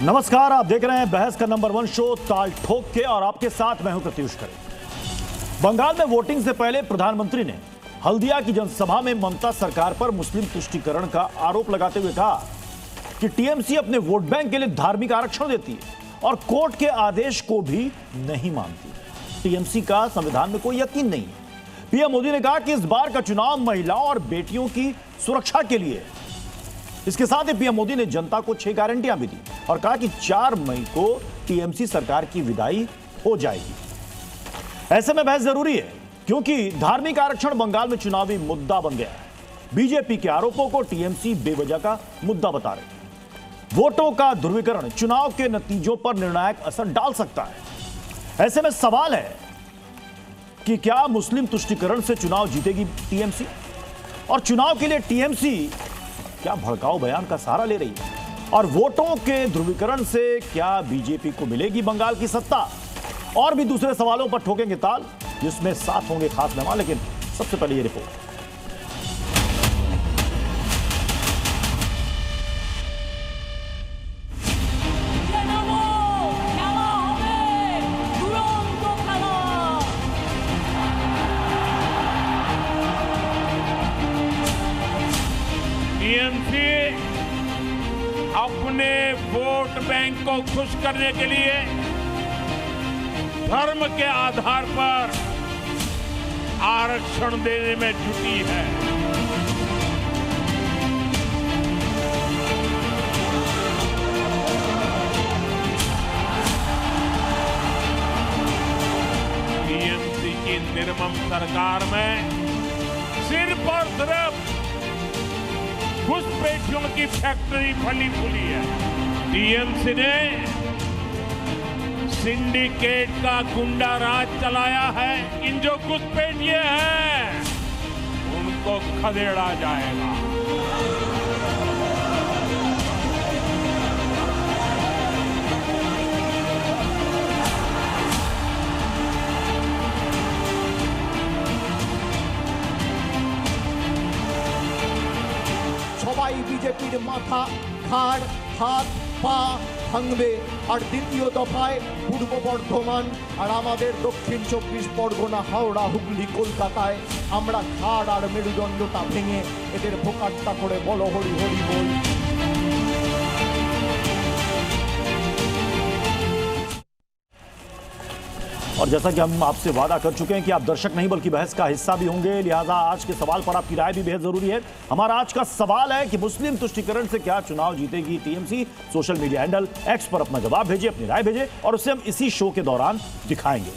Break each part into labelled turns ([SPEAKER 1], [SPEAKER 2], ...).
[SPEAKER 1] नमस्कार, आप देख रहे हैं बहस का नंबर 1 शो ताल ठोक के, और आपके साथ मैं हूं प्रत्युष खरे। बंगाल में वोटिंग से पहले प्रधानमंत्री ने हल्दिया की जनसभा में ममता सरकार पर मुस्लिम तुष्टीकरण का आरोप लगाते हुए कहा कि टीएमसी अपने वोट बैंक के लिए धार्मिक आरक्षण देती है और कोर्ट के आदेश को भी नहीं मानती। टीएमसी का संविधान में कोई यकीन नहीं है। पीएम मोदी ने कहा कि इस बार का चुनाव महिलाओं और बेटियों की सुरक्षा के लिए है। इसके साथ ही पीएम मोदी ने जनता को 6 गारंटियां भी दी और कहा कि 4 मई को टीएमसी सरकार की विदाई हो जाएगी। ऐसे में बहस जरूरी है क्योंकि धार्मिक आरक्षण बंगाल में चुनावी मुद्दा बन गया है। बीजेपी के आरोपों को टीएमसी बेवजह का मुद्दा बता रहे हैं। वोटों का ध्रुवीकरण चुनाव के नतीजों पर निर्णायक असर डाल सकता है। ऐसे में सवाल है कि क्या मुस्लिम तुष्टीकरण से चुनाव जीतेगी टीएमसी, और चुनाव के लिए टीएमसी क्या भड़काऊ बयान का सहारा ले रही है, और वोटों के ध्रुवीकरण से क्या बीजेपी को मिलेगी बंगाल की सत्ता। और भी दूसरे सवालों पर ठोकेंगे ताल, जिसमें साथ होंगे खास मेहमान। लेकिन सबसे पहले ये रिपोर्ट।
[SPEAKER 2] टीएमसी अपने वोट बैंक को खुश करने के लिए धर्म के आधार पर आरक्षण देने में जुटी है। टीएमसी की निर्मम सरकार में सिर्फ और सिर्फ घुसपैठियों की फैक्ट्री फली फूली है। टीएमसी ने सिंडिकेट का गुंडा राज चलाया है। इन जो घुसपैठिए हैं उनको खदेड़ा जाएगा।
[SPEAKER 3] সবাই বিজেপির মাথা ঘাড় হাত পা ভাঙবে। আর দ্বিতীয় দফায় পূর্ব বর্ধমান আর আমাদের দক্ষিণ 24 পরগনা, হাওড়া, হুগলি, কলকাতায় আমরা ঘাড় আর মেরুদণ্ডটা ভেঙে এদের ভোকাট্টা করে বলো হরি হরি বল।
[SPEAKER 1] और जैसा कि हम आपसे वादा कर चुके हैं कि आप दर्शक नहीं बल्कि बहस का हिस्सा भी होंगे, लिहाजा आज के सवाल पर आपकी राय भी बेहद जरूरी है। हमारा आज का सवाल है कि मुस्लिम तुष्टीकरण से क्या चुनाव जीतेगी TMC. Social media handle x पर अपना जवाब भेजिए, अपनी राय भेजिए, और उसे हम इसी शो के दौरान दिखाएंगे।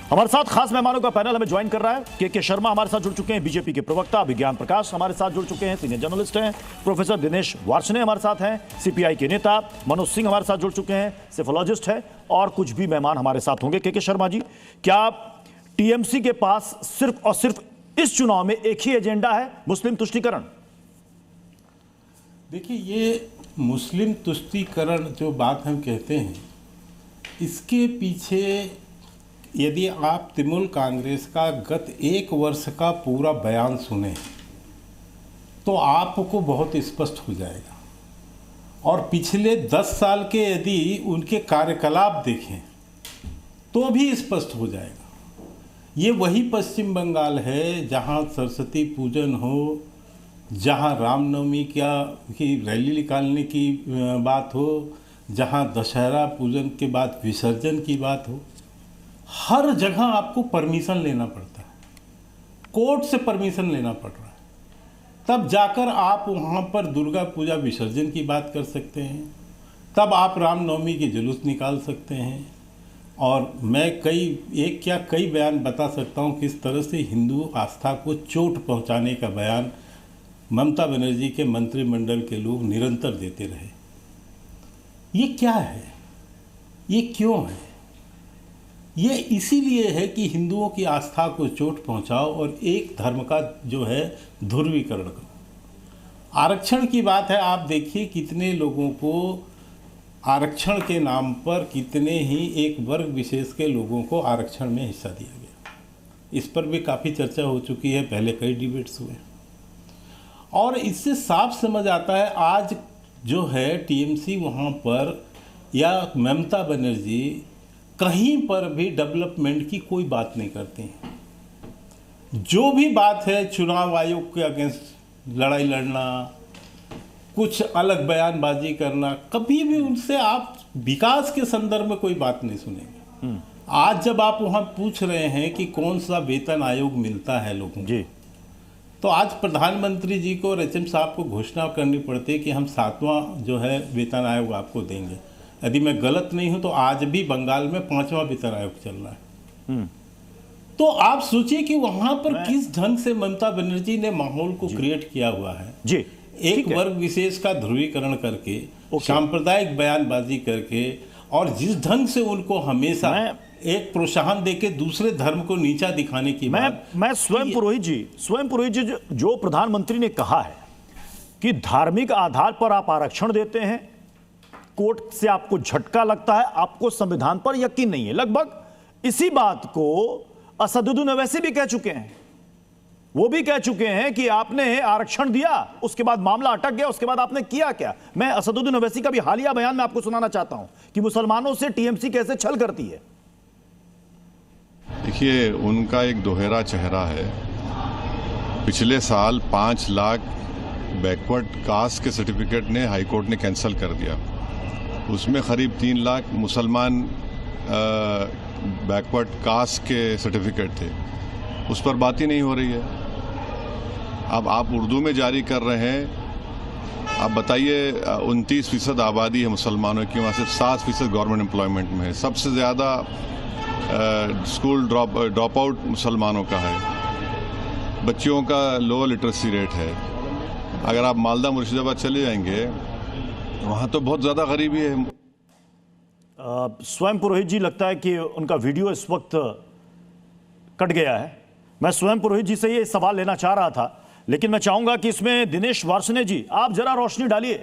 [SPEAKER 1] हमारे साथ खास मेहमानों का पैनल हमें ज्वाइन कर रहा है। के शर्मा हमारे साथ जुड़ चुके हैं, बीजेपी के प्रवक्ता। विज्ञान प्रकाश हमारे साथ जुड़ चुके हैं, सीनियर जर्नलिस्ट हैं। प्रोफेसर दिनेश वार्ष्णेय हमारे साथ हैं, सीपीआई के नेता। मनोज सिंह हमारे साथ जुड़ चुके हैं, सेफोलॉजिस्ट है। और कुछ भी मेहमान हमारे साथ होंगे। के शर्मा जी, क्या टीएमसी के पास सिर्फ और सिर्फ इस चुनाव में एक ही एजेंडा है, मुस्लिम तुष्टीकरण?
[SPEAKER 4] देखिए, ये मुस्लिम तुष्टीकरण जो बात हम कहते हैं, इसके पीछे यदि आप तृणमूल कांग्रेस का गत 1 वर्ष का पूरा बयान सुने तो आपको बहुत स्पष्ट हो जाएगा। और पिछले 10 साल के यदि उनके कार्यकलाप देखें तो भी स्पष्ट हो जाएगा। ये वही पश्चिम बंगाल है जहाँ सरस्वती पूजन हो, जहाँ रामनवमी की रैली निकालने की बात हो, जहाँ दशहरा पूजन के बाद विसर्जन की बात हो। हर जगह आपको परमिशन लेना पड़ता है, कोर्ट से परमिशन लेना पड़ रहा है, तब जाकर आप वहाँ पर दुर्गा पूजा विसर्जन की बात कर सकते हैं, तब आप रामनवमी की जुलूस निकाल सकते हैं। और मैं कई बयान बता सकता हूँ किस तरह से हिंदू आस्था को चोट पहुँचाने का बयान ममता बनर्जी के मंत्रिमंडल के लोग निरंतर देते रहे। ये क्या है, ये क्यों है? ये इसीलिए है कि हिंदुओं की आस्था को चोट पहुंचाओ और एक धर्म का जो है ध्रुवीकरण करो। आरक्षण की बात है, आप देखिए कितने लोगों को आरक्षण के नाम पर, कितने ही एक वर्ग विशेष के लोगों को आरक्षण में हिस्सा दिया गया। इस पर भी काफ़ी चर्चा हो चुकी है, पहले कई डिबेट्स हुए। और इससे साफ समझ आता है आज जो है टीएमसी वहाँ पर या ममता बनर्जी कहीं पर भी डेवलपमेंट की कोई बात नहीं करते हैं। जो भी बात है चुनाव आयोग के अगेंस्ट लड़ाई लड़ना, कुछ अलग बयानबाजी करना, कभी भी उनसे आप विकास के संदर्भ में कोई बात नहीं सुनेंगे। आज जब आप वहाँ पूछ रहे हैं कि कौन सा वेतन आयोग मिलता है लोगों को, तो आज प्रधानमंत्री जी को और एचएम साहब को घोषणा करनी पड़ती है कि हम 7वां जो है वेतन आयोग आपको देंगे। यदि मैं गलत नहीं हूं तो आज भी बंगाल में 5वां वेतन आयोग चल रहा है। तो आप सोचिए कि वहां पर किस ढंग से ममता बनर्जी ने माहौल को क्रिएट किया हुआ है
[SPEAKER 1] जी,
[SPEAKER 4] एक वर्ग विशेष का ध्रुवीकरण करके, सांप्रदायिक बयानबाजी करके, और जिस ढंग से उनको हमेशा एक प्रोत्साहन देके दूसरे धर्म को नीचा दिखाने की
[SPEAKER 1] मैं स्वयं पुरोहित जी जो प्रधानमंत्री ने कहा है कि धार्मिक आधार पर आप आरक्षण देते हैं, कोर्ट से आपको झटका लगता है, आपको संविधान पर यकीन नहीं है, लगभग इसी बात को असदुद्दीन ओवैसी भी कह चुके हैं। वो भी कह चुके हैं कि आपने आरक्षण दिया, उसके बाद मामला अटक गया, उसके बाद आपने किया क्या। मैं असदुद्दीन ओवैसी का भी हालिया बयान में आपको सुनाना चाहता हूं कि मुसलमानों से टीएमसी कैसे छल करती है।
[SPEAKER 5] देखिए, उनका एक दोहरा चेहरा है। पिछले साल 5 लाख बैकवर्ड कास्ट के सर्टिफिकेट ने हाईकोर्ट ने कैंसिल कर दिया। उसमें करीब 3 लाख मुसलमान बैकवर्ड कास्ट के सर्टिफिकेट थे, उस पर बात ही नहीं हो रही है। अब आप उर्दू में जारी कर रहे हैं। आप बताइए, 29% आबादी है मुसलमानों की, वहाँ सिर्फ 7% गवर्नमेंट एम्प्लॉयमेंट में है। सबसे ज़्यादा स्कूल ड्रॉप आउट मुसलमानों का है। बच्चियों का लो लिटरेसी रेट है। अगर आप मालदा मुर्शिदाबाद चले जाएंगे, वहाँ तो बहुत ज़्यादा गरीबी है।
[SPEAKER 1] स्वयं पुरोहित जी, लगता है कि उनका वीडियो इस वक्त कट गया है। मैं स्वयं पुरोहित जी से ये सवाल लेना चाह रहा था, लेकिन मैं चाहूंगा कि इसमें दिनेश वार्ष्णेय जी आप जरा रोशनी डालिए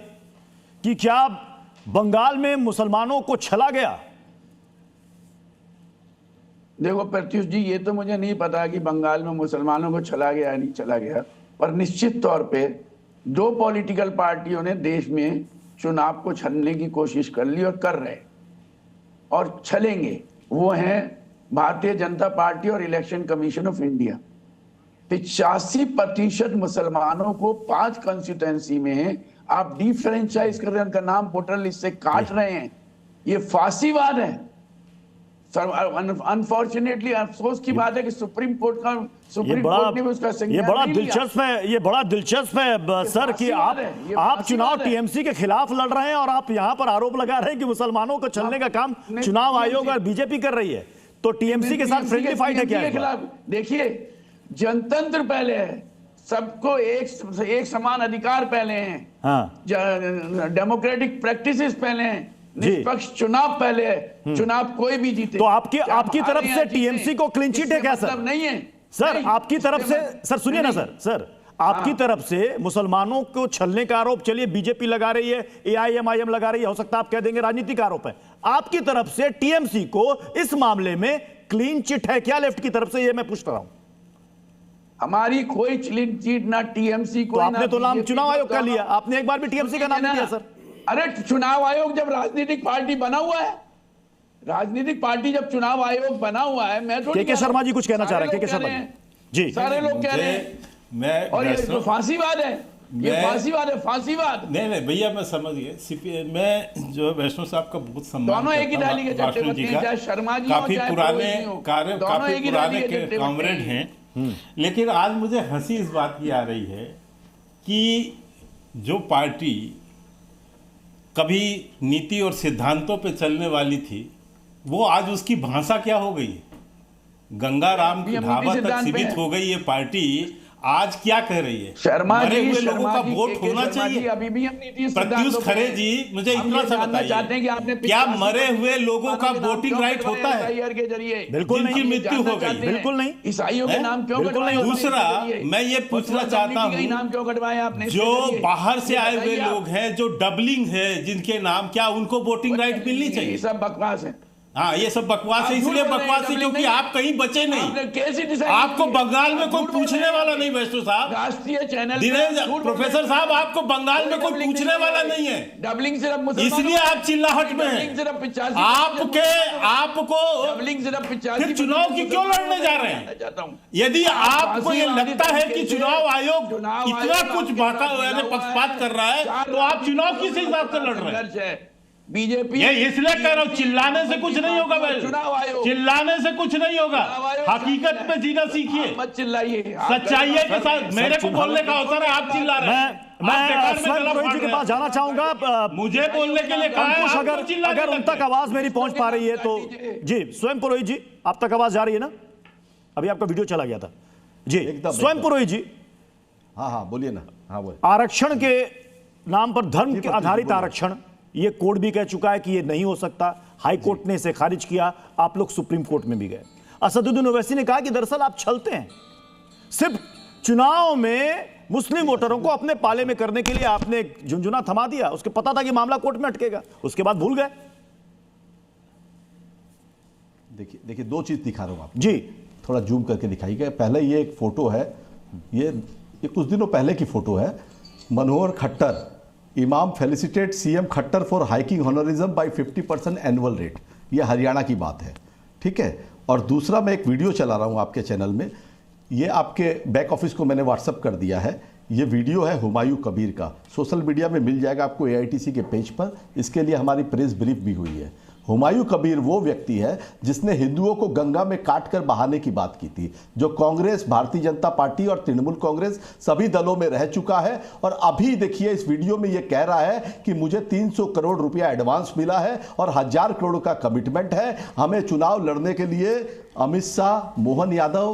[SPEAKER 1] कि क्या बंगाल में मुसलमानों को छला गया।
[SPEAKER 6] देखो प्रत्युष जी, ये तो मुझे नहीं पता कि बंगाल में मुसलमानों को छला गया या नहीं चला गया, पर निश्चित तौर पे 2 पॉलिटिकल पार्टियों ने देश में चुनाव को छलने की कोशिश कर ली और कर रहे और छलेंगे। वो हैं भारतीय जनता पार्टी और इलेक्शन कमीशन ऑफ इंडिया। 85% मुसलमानों को 5 कंस्टिट्यूएंसी में आप डिफ्रेंचाइज कर रहे हैं, उनका नाम वोटर लिस्ट से काट रहे हैं। ये फांसीवाद है। अनफॉर्चुनेटली अफसोस की बात है कि सुप्रीम कोर्ट ने भी उसका संज्ञान
[SPEAKER 1] ये बड़ा दिलचस्प है सर कि आप चुनाव टीएमसी के खिलाफ लड़ रहे हैं और आप यहां पर आरोप लगा रहे हैं कि मुसलमानों को छलने का काम चुनाव आयोग और बीजेपी कर रही है। तो टीएमसी के साथ फ्रेंडली फाइट है क्या?
[SPEAKER 6] देखिए, जनतंत्र पहले है, सबको एक समान अधिकार पहले हैं, डेमोक्रेटिक प्रैक्टिसेस पहले हैं, निष्पक्ष चुनाव पहले है। चुनाव कोई भी जीते।
[SPEAKER 1] तो आपकी तरफ से टीएमसी को क्लीन चिट है क्या सर?
[SPEAKER 6] मतलब नहीं है
[SPEAKER 1] सर, आपकी तरफ से सर सुनिए ना सर आपकी तरफ से मुसलमानों को छलने का आरोप, चलिए बीजेपी लगा रही है, एआईएमआईएम लगा रही है, हो सकता है आप कह देंगे राजनीतिक आरोप है। आपकी तरफ से टीएमसी को इस मामले में क्लीन चिट है क्या लेफ्ट की तरफ से, ये मैं पूछ रहा हूं।
[SPEAKER 6] हमारी कोई क्लीन चिट ना टीएमसी को।
[SPEAKER 1] तो आपने तो नाम चुनाव आयोग का लिया, आपने एक बार भी टीएमसी का नाम नहीं लिया सर।
[SPEAKER 6] अरे चुनाव आयोग जब राजनीतिक पार्टी बना हुआ है, राजनीतिक पार्टी जब चुनाव आयोग बना हुआ है, मैं तो
[SPEAKER 1] के शर्मा जी कुछ कहना चाह रहे हैं। के शर्मा जी,
[SPEAKER 6] सारे लोग कह रहे हैं और ये फांसीवाद है, ये फांसीवाद है, फांसीवाद।
[SPEAKER 4] नहीं भैया, मैं समझ गया। मैं जो वैष्णव साहब का बहुत सम्मान
[SPEAKER 6] दोनों एक ही डाली के चट्टे बत्ती, चाहे शर्मा जी
[SPEAKER 4] काफी पुराने कॉमरेड हैं, लेकिन आज मुझे हंसी इस बात की आ रही है कि जो पार्टी कभी नीति और सिद्धांतों पे चलने वाली थी, वो आज उसकी भाषा क्या हो गई? गंगाराम की ढाबा तक सीमित हो गई ये पार्टी। आज क्या कह रही है? मरे हुए लोगों का वोट होना चाहिए।
[SPEAKER 6] अभी भी हम नीति
[SPEAKER 4] प्रत्युष खरे जी, मुझे इतना सा बताइए, क्या मरे हुए लोगों का वोटिंग राइट होता है?
[SPEAKER 1] बिल्कुल नहीं,
[SPEAKER 4] मृत्यु हो गई।
[SPEAKER 1] बिल्कुल नहीं।
[SPEAKER 6] ईसाइयों के नाम क्यों?
[SPEAKER 4] दूसरा, मैं ये पूछना चाहता हूँ,
[SPEAKER 6] नाम क्यों कटवाए आपने?
[SPEAKER 4] जो बाहर से आए हुए लोग हैं, जो डबलिंग है जिनके नाम, क्या उनको वोटिंग राइट मिलनी चाहिए?
[SPEAKER 6] सब बकवास है।
[SPEAKER 4] हाँ, ये सब बकवास है, इसलिए बकवास है क्योंकि आप कहीं बचे नहीं।
[SPEAKER 6] कैसे डिसाइड,
[SPEAKER 4] आपको बंगाल में कोई पूछने वाला नहीं वैष्णो साहब,
[SPEAKER 6] राष्ट्रीय चैनल
[SPEAKER 4] दिनेश प्रोफेसर साहब, आपको बंगाल में कोई पूछने वाला नहीं है,
[SPEAKER 6] डबलिंग सिर्फ
[SPEAKER 4] इसलिए आप चिल्लाहट में हैं। आपको
[SPEAKER 6] डबलिंग सिर्फ 85,
[SPEAKER 4] फिर चुनाव की क्यों लड़ने जा रहे हैं?
[SPEAKER 6] चाहता हूं
[SPEAKER 4] यदि आपको ये लगता है कि चुनाव आयोग इतना कुछ पक्षपात कर रहा है तो आप चुनाव किस हिसाब से लड़ रहे हैं?
[SPEAKER 6] बीजेपी
[SPEAKER 4] ये इसलिए कह रहा हूं, चिल्लाने से कुछ नहीं होगा भाई,
[SPEAKER 6] चुनाव आयोग,
[SPEAKER 4] चिल्लाने से कुछ नहीं होगा, हकीकत पे जीना सीखिए,
[SPEAKER 6] मत चिल्लाइए,
[SPEAKER 4] सच्चाई के साथ। मेरे को बोलने का अवसर है, आप चिल्ला रहे हैं।
[SPEAKER 1] मैं स्वयं पुरोहित जी के पास जाना चाहूंगा,
[SPEAKER 4] मुझे बोलने के लिए कहा है,
[SPEAKER 1] अंकुश, अगर उन तक आवाज मेरी पहुंच पा रही है तो जी। स्वयं पुरोहित जी, आप तक आवाज जा रही है ना? अभी आपका वीडियो चला गया था जी। स्वयं पुरोहित जी,
[SPEAKER 3] हाँ बोलिए ना। हाँ बोलिए।
[SPEAKER 1] आरक्षण के नाम पर धर्म के आधारित आरक्षण, ये कोर्ट भी कह चुका है कि ये नहीं हो सकता, हाई कोर्ट ने इसे खारिज किया, आप लोग सुप्रीम कोर्ट में भी गए। असदुद्दीन ओवैसी ने कहा कि दरअसल आप छलते हैं, सिर्फ चुनाव में मुस्लिम वोटरों को अपने पाले में करने के लिए आपने एक झुंझुना थमा दिया, उसके पता था कि मामला कोर्ट में अटकेगा, उसके बाद भूल गए।
[SPEAKER 7] देखिए दो चीज दिखा रहा हूं आपको
[SPEAKER 1] जी,
[SPEAKER 7] थोड़ा जूम करके दिखाइएगा। पहले ये एक फोटो है, ये कुछ दिनों पहले की फोटो है। मनोहर खट्टर, इमाम felicitate CM Khattar for hiking honorarium by 50% annual rate, ये हरियाणा की बात है, ठीक है। और दूसरा, मैं एक वीडियो चला रहा हूं आपके चैनल में, ये आपके बैक ऑफिस को मैंने व्हाट्सअप कर दिया है। ये वीडियो है हुमायूं कबीर का, सोशल मीडिया में मिल जाएगा आपको एआईटीसी के पेज पर, इसके लिए हमारी प्रेस ब्रीफ भी हुई है। हुमायूं कबीर वो व्यक्ति है जिसने हिंदुओं को गंगा में काटकर बहाने की बात की थी, जो कांग्रेस, भारतीय जनता पार्टी और तृणमूल कांग्रेस सभी दलों में रह चुका है। और अभी देखिए इस वीडियो में ये कह रहा है कि मुझे 300 करोड़ रुपया एडवांस मिला है और 1000 करोड़ का कमिटमेंट है, हमें चुनाव लड़ने के लिए अमित शाह, मोहन यादव,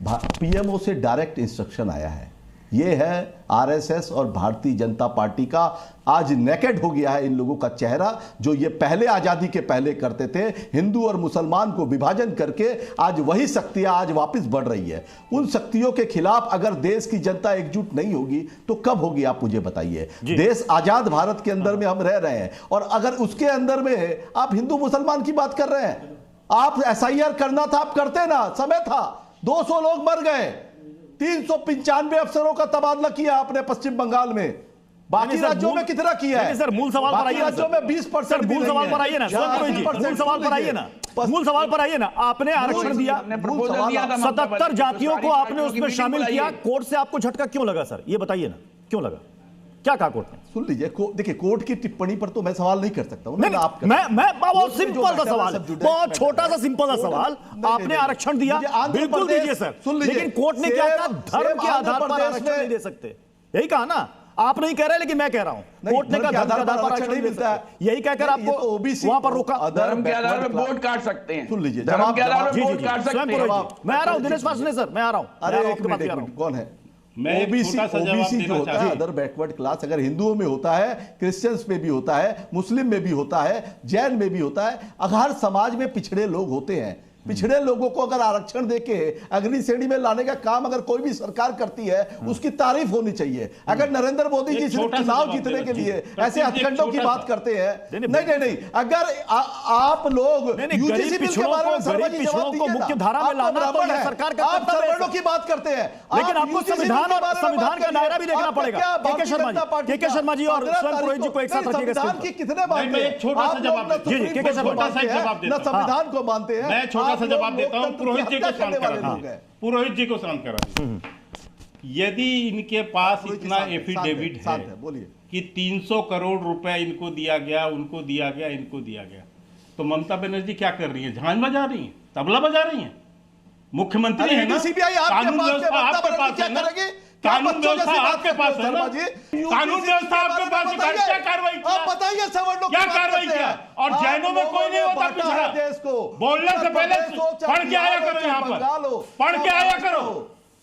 [SPEAKER 7] पीएमओ से डायरेक्ट इंस्ट्रक्शन आया है। ये है आरएसएस और भारतीय जनता पार्टी का आज नेकेड हो गया है इन लोगों का चेहरा, जो ये पहले आजादी के पहले करते थे, हिंदू और मुसलमान को विभाजन करके। आज वही शक्तियां आज वापस बढ़ रही है। उन शक्तियों के खिलाफ अगर देश की जनता एकजुट नहीं होगी तो कब होगी, आप मुझे बताइए। देश आजाद भारत के अंदर में हम रह रहे हैं, और अगर उसके अंदर में आप हिंदू मुसलमान की बात कर रहे हैं, आप एसआईआर करना था, आप करते ना, समय था। 200 लोग मर गए, 395 अफसरों का तबादला किया आपने पश्चिम बंगाल में, बाकी राज्यों में कितना किया है?
[SPEAKER 1] सर मूल सवाल पर आइए,
[SPEAKER 7] राज्यों में 20%
[SPEAKER 1] मूल सवाल पर आइए ना, मूल सवाल पर आइए ना, मूल सवाल पर आइए ना। आपने आरक्षण दिया, 77 जातियों को आपने उसमें शामिल किया, कोर्ट से आपको झटका क्यों लगा सर, ये बताइए ना, क्यों लगा, क्या कहा कोर्ट ने?
[SPEAKER 7] सुन लीजिए, देखिए कोर्ट की टिप्पणी पर तो मैं सवाल नहीं कर सकता हूं।
[SPEAKER 1] मैं बहुत सिंपल सा सवाल, बहुत छोटा सा सिंपल सा सवाल, आपने आरक्षण दिया, बिल्कुल दीजिए सर, लेकिन कोर्ट ने क्या कहा, धर्म के आधार पर आरक्षण नहीं दे सकते, यही कहा ना। आप नहीं कह रहे, लेकिन मैं कह रहा हूं, कोर्ट ने कहा धर्म के आधार पर आरक्षण नहीं मिलता है, यही कहकर आपको ओबीसी वहां पर रोका।
[SPEAKER 6] धर्म के आधार पर वोट काट सकते हैं,
[SPEAKER 7] सुन लीजिए,
[SPEAKER 6] धर्म के आधार पर वोट काट सकते हैं।
[SPEAKER 1] मैं आ रहा हूं दिनेश वासने सर, मैं आ रहा हूं।
[SPEAKER 7] अरे एक मिनट, कौन है? ओबीसी जो होता है, अदर बैकवर्ड क्लास, अगर हिंदुओं में होता है, क्रिश्चियंस में भी होता है, मुस्लिम में भी होता है, जैन में भी होता है, हर समाज में पिछड़े लोग होते हैं। पिछड़े लोगों को अगर आरक्षण देके अगली श्रेणी में लाने का काम अगर कोई भी सरकार करती है, उसकी तारीफ होनी चाहिए। अगर नरेंद्र मोदी जी सिर्फ चुनाव जीतने के लिए ऐसे हथकंडों की बात करते हैं, नहीं, अगर आप लोग यूजीसी बिल के बारे में
[SPEAKER 1] मुख्य धारा में लाना तो सरकार का
[SPEAKER 7] कर्तव्य की बात करते हैं,
[SPEAKER 1] लेकिन आपको संविधान का दायरा भी देखना पड़ेगा। के के शर्मा जी और स्वयं पुरोहित जी को एक साथ रखिएगा।
[SPEAKER 7] संविधान की कितने बात है,
[SPEAKER 4] छोटा सा जवाब
[SPEAKER 7] संविधान को मानते हैं।
[SPEAKER 4] मैं छोटा सा जवाब देता हूं, पुरोहित जी को शांत करा, पुरोहित जी को शांत करा। यदि इनके पास इतना एफिडेविट है कि 300 करोड़ रुपए इनको दिया गया, उनको दिया गया, इनको दिया गया, तो ममता बनर्जी क्या कर रही है? झांझ बजा रही है, तबला बजा रही है। मुख्यमंत्री है ना, कानून व्यवस्था आपके पास है ना, कानून व्यवस्था आपके पास है ना, कानून व्यवस्था आपके पास है, क्या कार्रवाई किया?
[SPEAKER 7] बताइए
[SPEAKER 4] क्या कार्रवाई किया? और जैनों में कोई नहीं होता पिछड़ा। बोलने से पहले पढ़ के आया करो, यहाँ पर पढ़ के आया करो,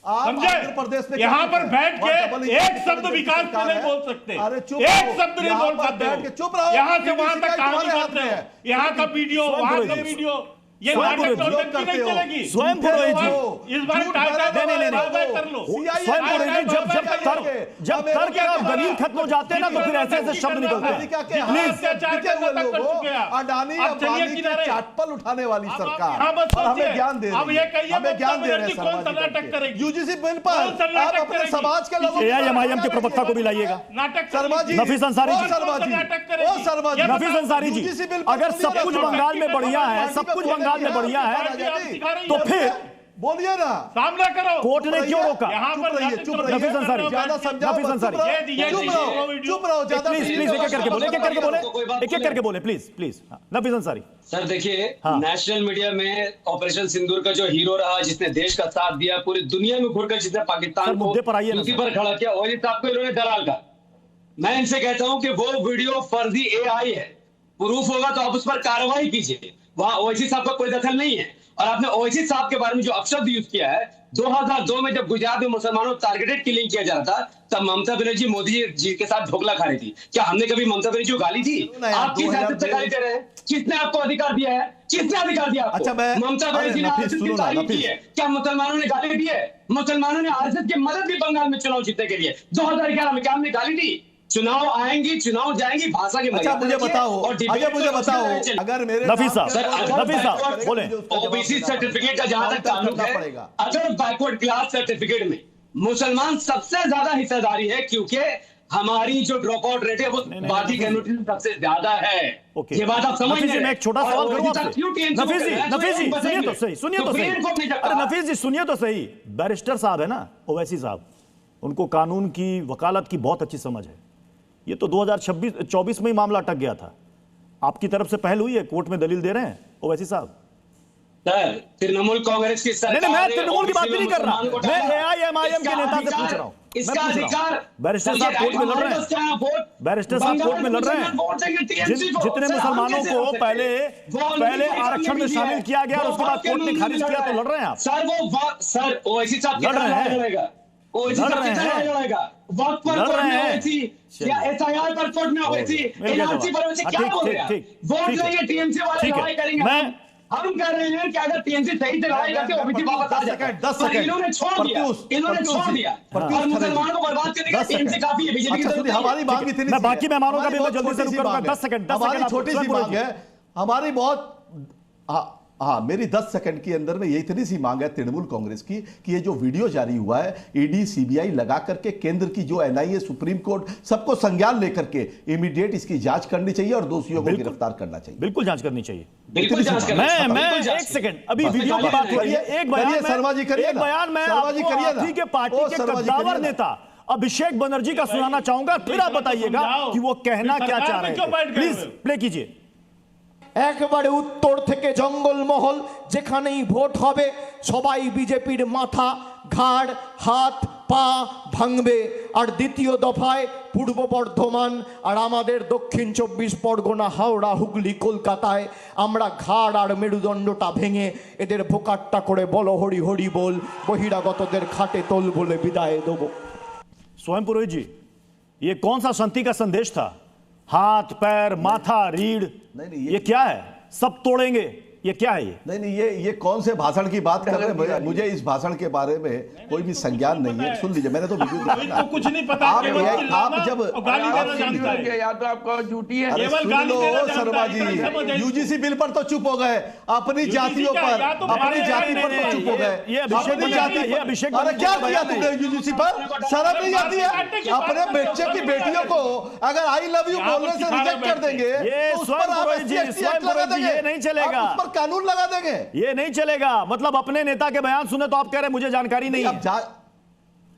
[SPEAKER 4] समझे? यहाँ पर बैठ के एक शब्द विकास पे नहीं बोल सकते, एक शब्द नहीं बोल पाते, यहाँ से वहां तक कहानी करते हैं, यहाँ का वीडियो, वहां का वीडियो,
[SPEAKER 2] ये
[SPEAKER 1] स्वयं
[SPEAKER 2] नाटक
[SPEAKER 1] पुरोहित जी
[SPEAKER 2] नौटंकी नहीं चलेगी।
[SPEAKER 1] स्वयं पुरोहित जी
[SPEAKER 2] इस बार टाटा
[SPEAKER 1] नहीं,
[SPEAKER 2] कर लो।
[SPEAKER 1] स्वयं पुरोहित जी जब तर्क और दलील खत्म हो जाते हैं ना तो फिर ऐसे ऐसे शब्द निकलते हैं।
[SPEAKER 7] अडानी अंबानी के चाटपल उठाने वाली सरकार
[SPEAKER 2] हाँ, बस
[SPEAKER 7] और हमें
[SPEAKER 2] सोचिए।
[SPEAKER 7] ज्ञान दे
[SPEAKER 2] अब
[SPEAKER 7] रही
[SPEAKER 2] ये
[SPEAKER 7] है,
[SPEAKER 2] कहिए
[SPEAKER 7] हमें ज्ञान दे रहे हैं
[SPEAKER 2] ममता बनर्जी कौन सा नाटक
[SPEAKER 7] शर्मा
[SPEAKER 2] करेगी?
[SPEAKER 7] जी। यूजीसी बिल पर
[SPEAKER 2] कौन सा नाटक
[SPEAKER 7] आप अपने
[SPEAKER 2] करेगी?
[SPEAKER 7] समाज के लोगों
[SPEAKER 1] एआईएमआईएम के प्रवक्ता को भी लाइएगा।
[SPEAKER 2] नाटक
[SPEAKER 7] शर्मा जी,
[SPEAKER 1] नफीस अंसारी जी।
[SPEAKER 7] ओ शर्मा जी,
[SPEAKER 2] नाटक करेगी।
[SPEAKER 7] ओ शर्मा जी,
[SPEAKER 1] नफीस अंसारी जी,
[SPEAKER 7] यूजीसी बिल पर
[SPEAKER 1] अगर
[SPEAKER 7] बोलिए
[SPEAKER 1] सब
[SPEAKER 7] ना,
[SPEAKER 1] कुछ
[SPEAKER 7] शर्मा
[SPEAKER 1] बंगाल
[SPEAKER 7] जी
[SPEAKER 1] में
[SPEAKER 7] के
[SPEAKER 1] बढ़िया है,
[SPEAKER 7] पार्टी
[SPEAKER 1] सब
[SPEAKER 7] को
[SPEAKER 1] कुछ
[SPEAKER 7] बोलिए
[SPEAKER 1] बंगाल में
[SPEAKER 7] ना,
[SPEAKER 1] बढ़िया है,
[SPEAKER 7] राजा जी,
[SPEAKER 1] तो फिर
[SPEAKER 7] बोलिए ना,
[SPEAKER 2] सामना करो।
[SPEAKER 1] कोर्ट ने क्यों रोका?
[SPEAKER 2] यहाँ पर
[SPEAKER 7] चुप रहिए,
[SPEAKER 1] नफीस अंसारी,
[SPEAKER 7] ज्यादा समझाओ,
[SPEAKER 1] नफीस अंसारी,
[SPEAKER 7] चुप रहो, ज्यादा
[SPEAKER 1] प्लीज प्लीज एक एक करके बोले, एक एक करके बोले, एक एक करके बोले, please please. Nafees Ansari
[SPEAKER 8] sir देखिए,
[SPEAKER 1] हाँ।
[SPEAKER 8] नेशनल मीडिया में ऑपरेशन सिंदूर का जो हीरो रहा, जिसने देश का साथ दिया, पूरी दुनिया में घुरकर जिसने
[SPEAKER 1] सर,
[SPEAKER 8] पाकिस्तान को
[SPEAKER 1] मुद्दे पर आइए ना,
[SPEAKER 8] उसी
[SPEAKER 1] सर।
[SPEAKER 8] पर खड़ा किया, वही साहब को इन्होंने दलाल का। मैं इनसे कहता हूं कि वो वीडियो फर्जी एआई है, प्रूफ होगा तो आप उस पर कार्रवाई कीजिए। वहां ओवैसी साहब का कोई दखल नहीं है। और आपने ओवैसी साहब के बारे में जो अपशब्द यूज किया है, 2002 में जब गुजरात में मुसलमानों टारगेटेड किलिंग किया जा रहा था, तब ममता बनर्जी मोदी जी के साथ ढोकला खा रही थी। क्या हमने कभी ममता बनर्जी को गाली थी? आप किस हैसियत से गाली दे रहे हैं? किसने आपको अधिकार दिया है? किसने अधिकार दिया आपको?
[SPEAKER 7] अच्छा,
[SPEAKER 8] ममता बनर्जी ने आरएसएस की तारीफ की है। क्या मुसलमानों ने गाली दी है? मुसलमानों ने आरएसएस की मदद की बंगाल में चुनाव जीतने के लिए 2011 में। क्या हमने गाली दी? चुनाव आएंगी, चुनाव जाएंगी, भाषा के
[SPEAKER 7] अच्छा मुझे बताओ, अजय मुझे बताओ, अगर मेरे
[SPEAKER 1] नफीस साहब,
[SPEAKER 8] सर,
[SPEAKER 1] नफीस साहब बोले।
[SPEAKER 8] ओबीसी सर्टिफिकेट का जहां तक ताल्लुक है, अगर बैकवर्ड क्लास सर्टिफिकेट में मुसलमान सबसे ज्यादा हिस्सेदारी है, क्योंकि हमारी जो ड्रॉप आउट रेट है वो बाकी कम्युनिटी से सबसे ज्यादा है।
[SPEAKER 1] ओके,
[SPEAKER 8] ये बात आप समझ
[SPEAKER 1] नफीस जी, मैं एक छोटा सवाल करूं आपसे। नफीस जी, नफीस जी, सुनिए तो सही, सुनिए तो सही। अरे नफीस जी, सुनिए तो सही। बैरिस्टर साहब है ना, ओवैसी साहब, उनको कानून की, वकालत की बहुत अच्छी समझ है। ये तो 2024 में ही मामला अटक गया था। आपकी तरफ से पहल हुई है, कोर्ट में दलील दे रहे हैं ओवैसी साहब।
[SPEAKER 8] सर, तृणमूल कांग्रेस की सरकार,
[SPEAKER 1] नहीं, मैं तृणमूल की बात नहीं कर रहा, मैं एआईएमआईएम के नेता से पूछ रहा हूं।
[SPEAKER 8] इसका अधिकार
[SPEAKER 1] बैरिस्टर साहब कोर्ट में लड़ रहे हैं, बैरिस्टर साहब कोर्ट में लड़ रहे हैं। जितने मुसलमानों को पहले आरक्षण में शामिल किया गया और उसके बाद कोर्ट ने खारिज किया, तो लड़ रहे हैं आप।
[SPEAKER 8] सर वो सर ओवैसी साहब
[SPEAKER 1] लड़ रहे हैं,
[SPEAKER 8] लड़ रहे हैं, वक्त पर कोर्ट में हुई थी या एसआईआर पर कोर्ट में हुई थी, एनआरसी पर हुई थी, क्या हो गया? वोट लेंगे, टीएमसी वाले लड़ाई करेंगे। हम कह रहे हैं कि अगर टीएमसी सही से लड़ाई करके ओबीसी वापस आ जाए,
[SPEAKER 7] 10 सेकंड
[SPEAKER 8] इन्होंने छोड़ दिया, और मुसलमानों को बर्बाद करने का टीएमसी काफी है, बीजेपी की जरूरत नहीं है।
[SPEAKER 7] हमारी मांग इतनी,
[SPEAKER 1] मैं बाकी मेहमानों का भी मैं जल्दी से रुक करूंगा। 10 सेकंड,
[SPEAKER 7] हमारी छोटी सी मांग है, हमारी बहुत हाँ, मेरी 10 सेकंड के अंदर में ये इतनी सी मांग है तृणमूल कांग्रेस की कि ये जो वीडियो जारी हुआ है, ईडी सीबीआई लगा करके केंद्र की जो एनआईए, सुप्रीम कोर्ट, सबको संज्ञान लेकर के इमीडिएट इसकी जांच करनी चाहिए और दोषियों को गिरफ्तार करना चाहिए।
[SPEAKER 1] बिल्कुल जांच करनी चाहिए।
[SPEAKER 8] बिल्कुल जांच करनी चाहिए।
[SPEAKER 1] मैं एक सेकंड, अभी वीडियो की बात हो रही है, एक बयान
[SPEAKER 7] शर्मा जी करिए,
[SPEAKER 1] एक बयान मैं आपको के पार्टी के कद्दावर नेता अभिषेक बनर्जी का सुनाना चाहूंगा, फिर आप बताइएगा कि वो कहना क्या चाह रहे हैं। प्लीज प्ले कीजिए।
[SPEAKER 3] একবারে উত্তর থেকে জঙ্গলমহল, যেখানেই ভোট হবে সবাই বিজেপির মাথা, ঘাড়, হাত, পা ভাঙবে। আর দ্বিতীয় দফায় পূর্ব বর্ধমান আর আমাদের দক্ষিণ 24 পরগনা, হাওড়া, হুগলি, কলকাতায় আমরা ঘাড় আর মেরুদণ্ডটা ভেঙে এদের ভোকাট্টা করে বলো হরি হরি বল, বহিরাগতদের খাটে তোল বলে বিদায় দেবো।
[SPEAKER 1] स्वयं पुरोहित जी, ये कौन सा शांति का संदेश था? हाथ, पैर, माथा, रीढ़,
[SPEAKER 7] नहीं,
[SPEAKER 1] ये क्या है? सब तोड़ेंगे, ये क्या है? ये
[SPEAKER 7] नहीं, ये कौन से भाषण की बात कर रहे हैं? मुझे इस भाषण के बारे में कोई भी संज्ञान नहीं है। सुन लीजिए, मैंने तो वीडियो देखा,
[SPEAKER 2] कुछ नहीं पता।
[SPEAKER 7] आप जब
[SPEAKER 6] या तो आपका ड्यूटी है।
[SPEAKER 7] शर्मा जी, यूजीसी बिल पर तो चुप हो गए, अपनी जातियों पर, अपनी जाति पर तो चुप हो गए। अपनी जाति, अरे क्या किया तुमने यूजीसी पर? शर्म नहीं आती है? अपने बच्चे की बेटियों को अगर आई लव यू बोलने से रिजेक्ट कर देंगे, उस पर आप SC लगा देंगे,
[SPEAKER 1] ये नहीं चलेगा,
[SPEAKER 7] उस पर कानून लगा देंगे,
[SPEAKER 1] ये नहीं चलेगा। मतलब अपने नेता के बयान सुने तो आप कह रहे मुझे जानकारी नहीं है।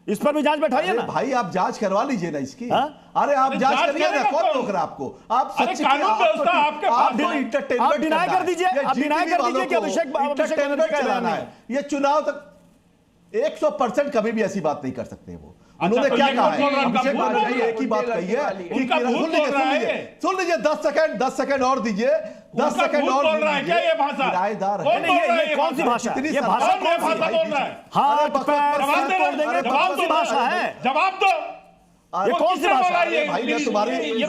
[SPEAKER 1] इस पर भी जांच बैठाइए ना
[SPEAKER 7] भाई, आप जांच करवा लीजिए ना इसकी।
[SPEAKER 1] अरे
[SPEAKER 7] आप जांच करिए ना, कौन रोक रहा है आपको? आप
[SPEAKER 1] डिनाई कर दीजिए, आप डिनाई कर दीजिए कि अभिषेक
[SPEAKER 7] चलाना है। ये चुनाव तक 100% कभी भी ऐसी बात नहीं कर सकते वो। उन्होंने क्या कहा है? अभिषेक बनर्जी एक ही बात कही है कि सुन लीजिए 10 सेकंड और दीजिए, 10 सेकंड और किराएदार है।
[SPEAKER 1] ये कौन सी भाषा? ये भाषा कौन सी बोल रहा है? हाथ पैर तोड़ देंगे, कौन सी भाषा है?
[SPEAKER 2] जवाब दो।
[SPEAKER 1] ये कौन सी भाषा है?
[SPEAKER 7] भाई मैं तुम्हारी,
[SPEAKER 2] ये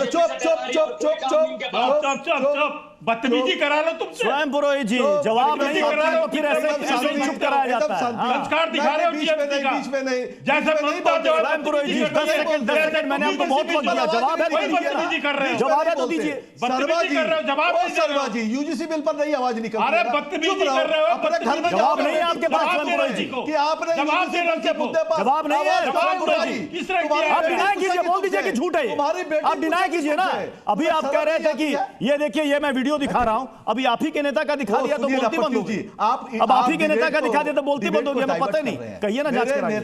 [SPEAKER 7] चुप चुप चुप चुप चुप चुप चुप
[SPEAKER 2] बदतमीजी करा लो तुमसे।
[SPEAKER 1] स्वयं पुरोहित जी जवाब नहीं होता है तो फिर ऐसे चुप कराया जाता है।
[SPEAKER 2] संस्कार दिखा रहे हो टीएमसी का, जैसे
[SPEAKER 1] स्वयं पुरोहित जी 10 सेकंड मैंने आपको बहुत वक्त दिया, जवाब है तो
[SPEAKER 2] बदतमीजी कर रहे हो,
[SPEAKER 1] जवाब है तो दीजिए।
[SPEAKER 2] बदतमीजी कर रहे हो, जवाब नहीं दे रहे हो।
[SPEAKER 7] जी यूजीसी बिल पर नहीं आवाज निकल,
[SPEAKER 2] अरे बदतमीजी कर रहे हो,
[SPEAKER 7] अपने घर में
[SPEAKER 1] जवाब नहीं है आपके पास स्वयं पुरोहित जी
[SPEAKER 7] कि आपने
[SPEAKER 2] जवाब दे रहे हो,
[SPEAKER 1] जवाब नहीं है स्वयं पुरोहित जी।
[SPEAKER 2] किस तरह किया?
[SPEAKER 1] आप डिनाई कीजिए, बोल दीजिए कि झूठ है ये, आप डिनाई कीजिए ना। अभी आप कह रहे थे कि ये देखिए ये मैं वीडियो दिखा रहा हूं, अभी आप ही के नेता का दिखा दिया तो बोलती बंद होगी। अब आप ही के नेता का दिखा दिया तो बोलती बंद होगी, हमें पता ही नहीं, कहिए ना जांच कराइए।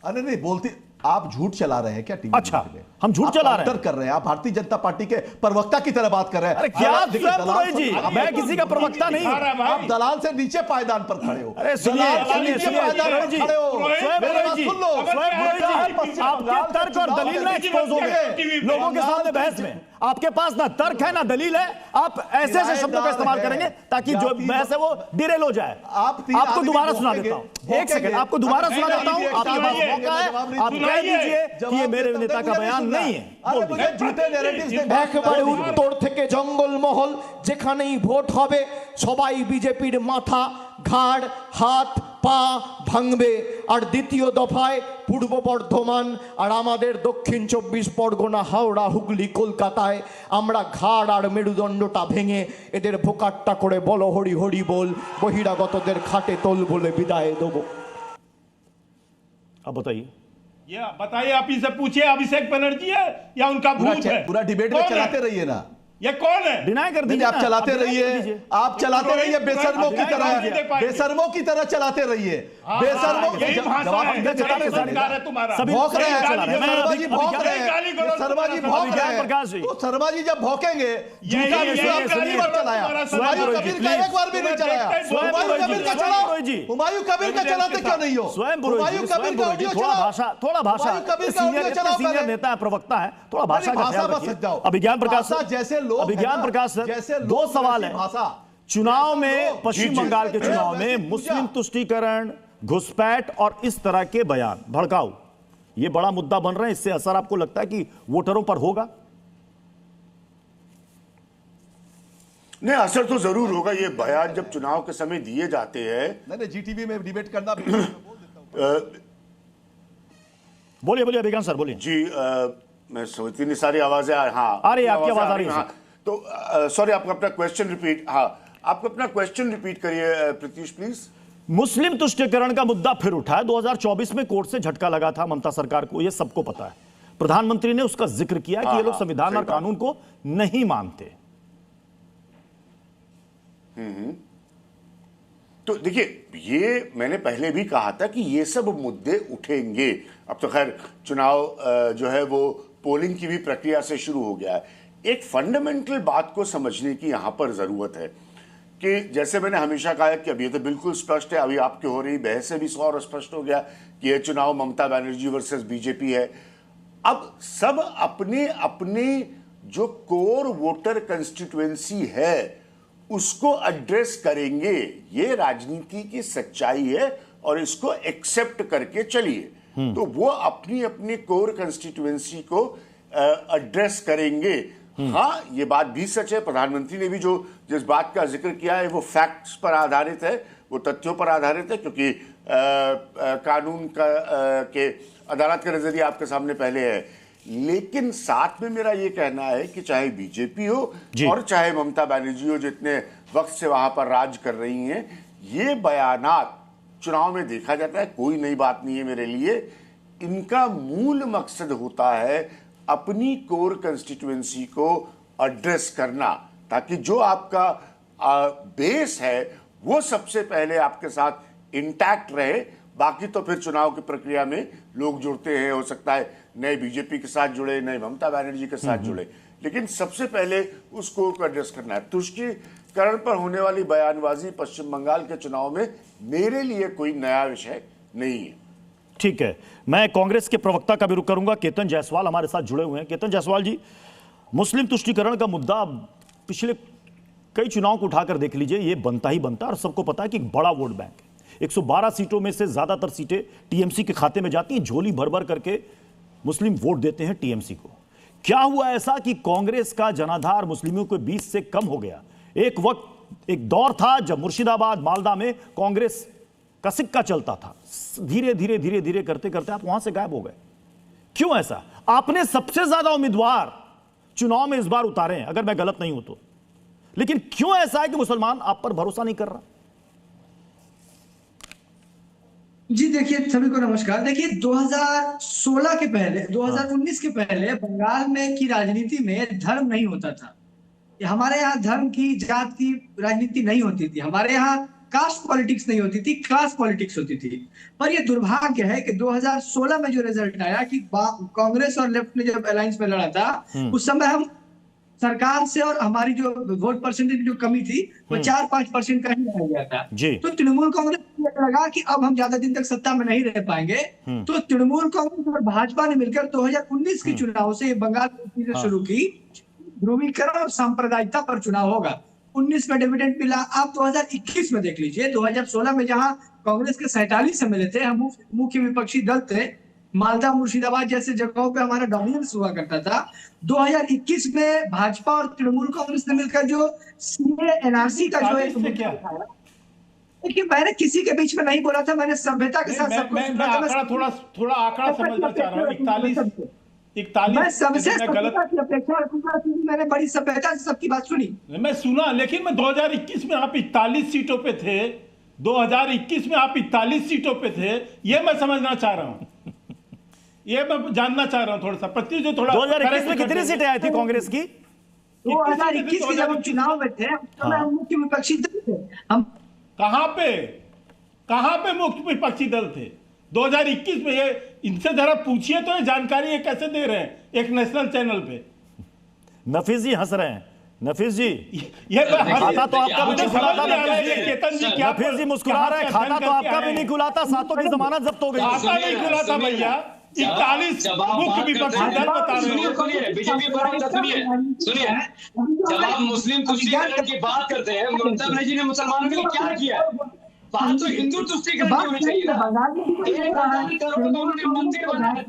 [SPEAKER 7] अरे नहीं बोलती, आप झूठ चला रहे हैं क्या टीवी?
[SPEAKER 1] अच्छा हम झूठ चला रहे हैं,
[SPEAKER 7] कर रहे हैं, आप भारतीय जनता पार्टी के प्रवक्ता की तरह बात कर रहे हैं।
[SPEAKER 1] अरे क्या स्वयं पुरोहित जी, मैं किसी का प्रवक्ता नहीं हूं,
[SPEAKER 7] आप दलाल से नीचे पायदान पर खड़े हो।
[SPEAKER 1] अरे सुनिए सुनिए सुनिए पुरोहित जी, स्वयं पुरोहित जी, स्वयं पुरोहित जी, आपके तर्क और दलील ना एक्सपोज हो गए लोगों के सामने बहस में। आपके पास ना तर्क है ना दलील है, आप ऐसे ऐसे शब्दों का इस्तेमाल करेंगे ताकि जो बहस है वो डिरेल हो जाए। आपको दोबारा सुना देता हूं, एक सेकंड आपको दोबारा सुना देता हूं, आपके पास मौका है, आप कह दीजिए कि ये मेरे नेता का बयान नहीं है।
[SPEAKER 3] একেবারে উত্তর থেকে জঙ্গলমহল, যেখানেই ভোট হবে সবাই বিজেপির মাথা ঘাড় হাত পা ভাঙবে। আর দ্বিতীয় দফায় পূর্ব বর্ধমান আর আমাদের দক্ষিণ 24 পরগনা হাওড়া হুগলি কলকাতায় আমরা ঘাড় আর মেরুদণ্ডটা ভেঙে এদের ভোকাট্টা করে বলো হরি হরি বল, বহিরাগতদের খাটে তোল বলে বিদায় দেবো।
[SPEAKER 1] अब बताइए,
[SPEAKER 2] ये बताइए, आप इनसे पूछिए अभिषेक बनर्जी है या उनका भूत है?
[SPEAKER 7] पूरा डिबेट में चलाते रहिए ना,
[SPEAKER 2] ये कौन है?
[SPEAKER 1] डिनाई कर दीजिए,
[SPEAKER 7] आप चलाते रहिए, आप चलाते रहिए बेशर्मों की तरह, बेशर्मों की तरह चलाते रहिए, बेशर्मों की
[SPEAKER 2] तुम्हारा
[SPEAKER 7] भौंक रहे हैं, शर्मा जी भौंक रहे हैं, शर्मा जी भौंक रहे हैं। तो शर्मा जी जब भौंकेंगे, झूठा विश्वास नहीं चलाया, हुमायूं कबीर का एक बार भी नहीं चलाया, हुमायूं कबीर का चलाओ, हुमायूं कबीर का चलाते क्यों नहीं हो? हुमायूं कबीर का ऑडियो चलाओ,
[SPEAKER 1] थोड़ा भाषा, सीनियर नेता है, प्रवक्ता है, थोड़ा भाषा का ख्याल रखिए। अभिज्ञान प्रकाश जैसे अभिज्ञान प्रकाश सर, दो सवाल है। चुनाव में, पश्चिम बंगाल के चुनाव में मुस्लिम तुष्टीकरण, घुसपैठ और इस तरह के बयान भड़काऊ, ये बड़ा मुद्दा बन रहे हैं, इससे असर आपको लगता है कि वोटरों पर होगा?
[SPEAKER 9] नहीं, असर तो जरूर होगा। ये बयान जब चुनाव के समय दिए जाते हैं,
[SPEAKER 7] नहीं जीटीवी में डिबेट करना
[SPEAKER 1] बोलिए बोलिए अभिज्ञान सर बोलिए
[SPEAKER 9] जी। मैं सोचती नहीं, सारी आवाजें हाँ
[SPEAKER 1] आ रही है, आपकी आवाज आ रही है।
[SPEAKER 9] हाँ, तो सॉरी, आपका अपना क्वेश्चन रिपीट, हाँ आप अपना क्वेश्चन रिपीट करिए प्रत्युष प्लीज।
[SPEAKER 1] मुस्लिम तुष्टीकरण का मुद्दा फिर उठा है। 2024 में कोर्ट से झटका लगा था ममता सरकार को, यह सबको पता है। प्रधानमंत्री ने उसका जिक्र किया कि ये लोग संविधान और कानून को नहीं मानते।
[SPEAKER 9] तो देखिए, ये मैंने पहले भी कहा था कि ये सब मुद्दे उठेंगे। अब तो खैर चुनाव जो है वो पोलिंग की भी प्रक्रिया से शुरू हो गया है। एक फंडामेंटल बात को समझने की यहां पर जरूरत है कि जैसे मैंने हमेशा कहा कि अभी तो बिल्कुल स्पष्ट है, अभी आपकी हो रही बहस से भी और स्पष्ट हो गया कि यह चुनाव ममता बनर्जी वर्सेस बीजेपी है। अब सब अपने अपने जो कोर वोटर कंस्टिट्यूएंसी है उसको एड्रेस करेंगे। ये राजनीति की सच्चाई है और इसको एक्सेप्ट करके चलिए। तो वो अपनी अपनी कोर कंस्टिट्यूएंसी को एड्रेस करेंगे। हाँ, ये बात भी सच है, प्रधानमंत्री ने भी जो जिस बात का जिक्र किया है वो फैक्ट्स पर आधारित है, वो तथ्यों पर आधारित है, क्योंकि कानून का के अदालत का नजरिया आपके सामने पहले है। लेकिन साथ में मेरा ये कहना है कि चाहे बीजेपी हो और चाहे ममता बनर्जी हो, जितने वक्त से वहां पर राज कर रही हैं, ये बयानात चुनाव में देखा जाता है, कोई नई बात नहीं है मेरे लिए। इनका मूल मकसद होता है अपनी कोर कंस्टिट्यूएंसी को एड्रेस करना, ताकि जो आपका बेस है वो सबसे पहले आपके साथ इंटैक्ट रहे। बाकी तो फिर चुनाव की प्रक्रिया में लोग जुड़ते हैं, हो सकता है नए बीजेपी के साथ जुड़े, नए ममता बनर्जी के साथ जुड़े, लेकिन सबसे पहले उसको एड्रेस करना है। तुष्टीकरण पर होने वाली बयानबाजी पश्चिम बंगाल के चुनाव में मेरे लिए कोई नया विषय नहीं है।
[SPEAKER 1] ठीक है, मैं कांग्रेस के प्रवक्ता का भी रुख करूंगा। केतन जायसवाल हमारे साथ जुड़े हुए हैं। केतन जायसवाल जी, मुस्लिम तुष्टीकरण का मुद्दा पिछले कई चुनाव को उठाकर देख लीजिए, ये बनता ही बनता है और सबको पता है कि बड़ा वोट बैंक है। 112 सीटों में से ज्यादातर सीटें टीएमसी के खाते में जाती हैं। झोली भर भर करके मुस्लिम वोट देते हैं टीएमसी को। क्या हुआ ऐसा कि कांग्रेस का जनाधार मुस्लिमों के बीच से कम हो गया? एक दौर था जब मुर्शिदाबाद मालदा में कांग्रेस का सिक्का चलता था, धीरे धीरे धीरे धीरे करते करते आप वहां से गायब हो गए। क्यों ऐसा? आपने सबसे ज्यादा उम्मीदवार चुनाव में इस बार उतारे हैं, अगर मैं गलत नहीं हूं तो, लेकिन क्यों ऐसा है कि मुसलमान आप पर भरोसा नहीं कर रहा?
[SPEAKER 10] जी देखिए, सभी को नमस्कार। देखिए 2016 के पहले, 2019 के पहले बंगाल में की राजनीति में धर्म नहीं होता था। हमारे यहाँ धर्म की, जात की राजनीति नहीं होती थी। हमारे यहाँ कास्ट पॉलिटिक्स नहीं होती थी, क्लास पॉलिटिक्स होती थी। पर यह दुर्भाग्य है कि 2016 में जो रिजल्ट आया कि कांग्रेस और लेफ्ट ने जब अलायंस में लड़ा था, उस समय हम सरकार से, और हमारी जो वोट परसेंटेज जो कमी थी वो 4-5% का ही रह गया था। तो तृणमूल कांग्रेस को लगा कि अब हम ज्यादा दिन तक सत्ता में नहीं रह पाएंगे, तो तृणमूल कांग्रेस और भाजपा ने मिलकर 2019 के चुनाव से बंगाल में शुरू की, ध्रुवीकरण और सांप्रदायिकता पर चुनाव होगा। 19 में डिविडेंड मिला। आप 2021 में देख लीजिए, 2016 में जहां कांग्रेस के 47 एमएलए थे, हम मुख्य विपक्षी दल थे, मालदा मुर्शिदाबाद जैसे जगहों पे हमारा डोमिनेंस हुआ करता था। 2021 में भाजपा और तृणमूल कांग्रेस ने मिलकर जो सीए एनआरसी का जो एक मुद्दा उठाया, देखिए मैंने किसी के बीच में नहीं बोला था, मैंने सभ्यता के साथ सब कुछ
[SPEAKER 4] थोड़ा आंकड़ा समझना चाह रहा हूँ। 41
[SPEAKER 10] मैं सबसे सभ्यता की अपेक्षा रखूंगा, मैंने बड़ी सभ्यता से सबकी बात सुनी, मैं
[SPEAKER 4] सुना। लेकिन मैं 2021 में आप 41 सीटों पे थे, 2021 में आप 41 सीटों पे थे, ये मैं समझना चाह रहा हूँ, ये मैं जानना चाह रहा हूँ थोड़ा सा। प्रत्युष जी थोड़ा
[SPEAKER 1] 2021 में कितनी सीटें आई थी कांग्रेस की?
[SPEAKER 10] 2021 के जब हम चुनाव में थे, हम मुख्य विपक्षी दल थे। हम
[SPEAKER 4] कहां पे मुख्य विपक्षी दल थे 2021 में? ये इनसे जरा पूछिए तो, ये जानकारी ये कैसे दे रहे हैं एक नेशनल चैनल पे?
[SPEAKER 1] नफीस जी हंस रहे हैं। नफीस जी,
[SPEAKER 4] ये
[SPEAKER 1] खाता तो आपका भी नहीं खुलाता।
[SPEAKER 4] केतन जी क्या?
[SPEAKER 1] नफीस जी मुस्कुरा रहे हैं। खाता तो आपका भी नहीं खुलाता, सातों की जमानत जब्त हो गई।
[SPEAKER 4] खाता नहीं खुलाता भैया। 41 मुख्य विपक्षी दल बता रहे हैं।
[SPEAKER 8] बीजेपी पर सुनिए, जब आप मुस्लिम तुष्टीकरण की बात करते हैं, ममता बनर्जी ने मुसलमानों के लिए क्या किया? बात तो हिंदू तुष्टीकरण की होनी चाहिए ना। 1,000 करोड़ का उन्होंने मंदिर बनाया,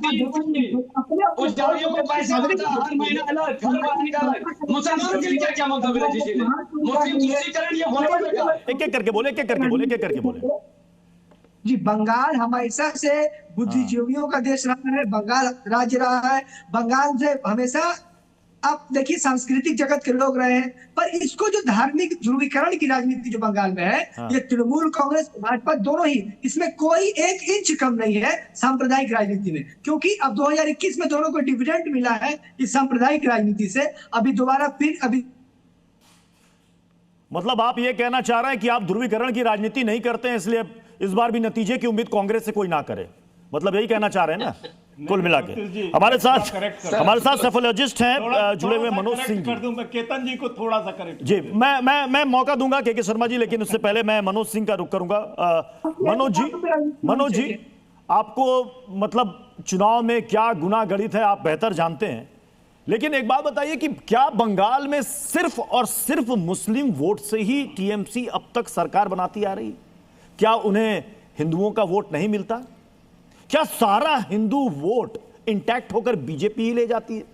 [SPEAKER 8] पुजारियों को पैसा मिलता हर महीना अलग, घर वाले अलग। मुसलमानों के लिए क्या क्या ममता बनर्जी जी ने? मुस्लिम तुष्टीकरण ये होने लगा।
[SPEAKER 1] एक करके बोले।
[SPEAKER 10] जी, बंगाल हमेशा से बुद्धिजीवियों का देश रहा है, बंगाल राज्य रहा है। बंगाल से हमेशा आप देखिए सांस्कृतिक जगत के लोग रहे हैं, पर इसको जो धार्मिक ध्रुवीकरण की राजनीति जो बंगाल में है, ये तृणमूल कांग्रेस भाजपा दोनों ही, इसमें कोई 1 इंच कम नहीं है सांप्रदायिक राजनीति में, क्योंकि अब 2021 में दोनों को डिविडेंड मिला है इस सांप्रदायिक राजनीति से। अभी दोबारा फिर
[SPEAKER 1] मतलब आप ये कहना चाह रहे हैं कि आप ध्रुवीकरण की राजनीति नहीं करते हैं, इसलिए इस बार भी नतीजे की उम्मीद कांग्रेस से कोई ना करे, मतलब यही कहना चाह रहे हैं ना? कुल मिला के हमारे साथ सेफोलॉजिस्ट हैं जुड़े हुए मनोज सिंह जी।
[SPEAKER 4] केतन जी को थोड़ा सा करेक्ट
[SPEAKER 1] जी, मैं मौका दूंगा के शर्मा जी, लेकिन उससे पहले मैं मनोज सिंह का रुख करूंगा। मनोज जी, आपको मतलब चुनाव में क्या गुना गणित है आप बेहतर जानते हैं, लेकिन एक बात बताइए कि क्या बंगाल में सिर्फ और सिर्फ मुस्लिम वोट से ही टीएमसी अब तक सरकार बनाती आ रही? क्या उन्हें हिंदुओं का वोट नहीं मिलता? क्या सारा हिंदू वोट इंटैक्ट होकर बीजेपी ही ले जाती है?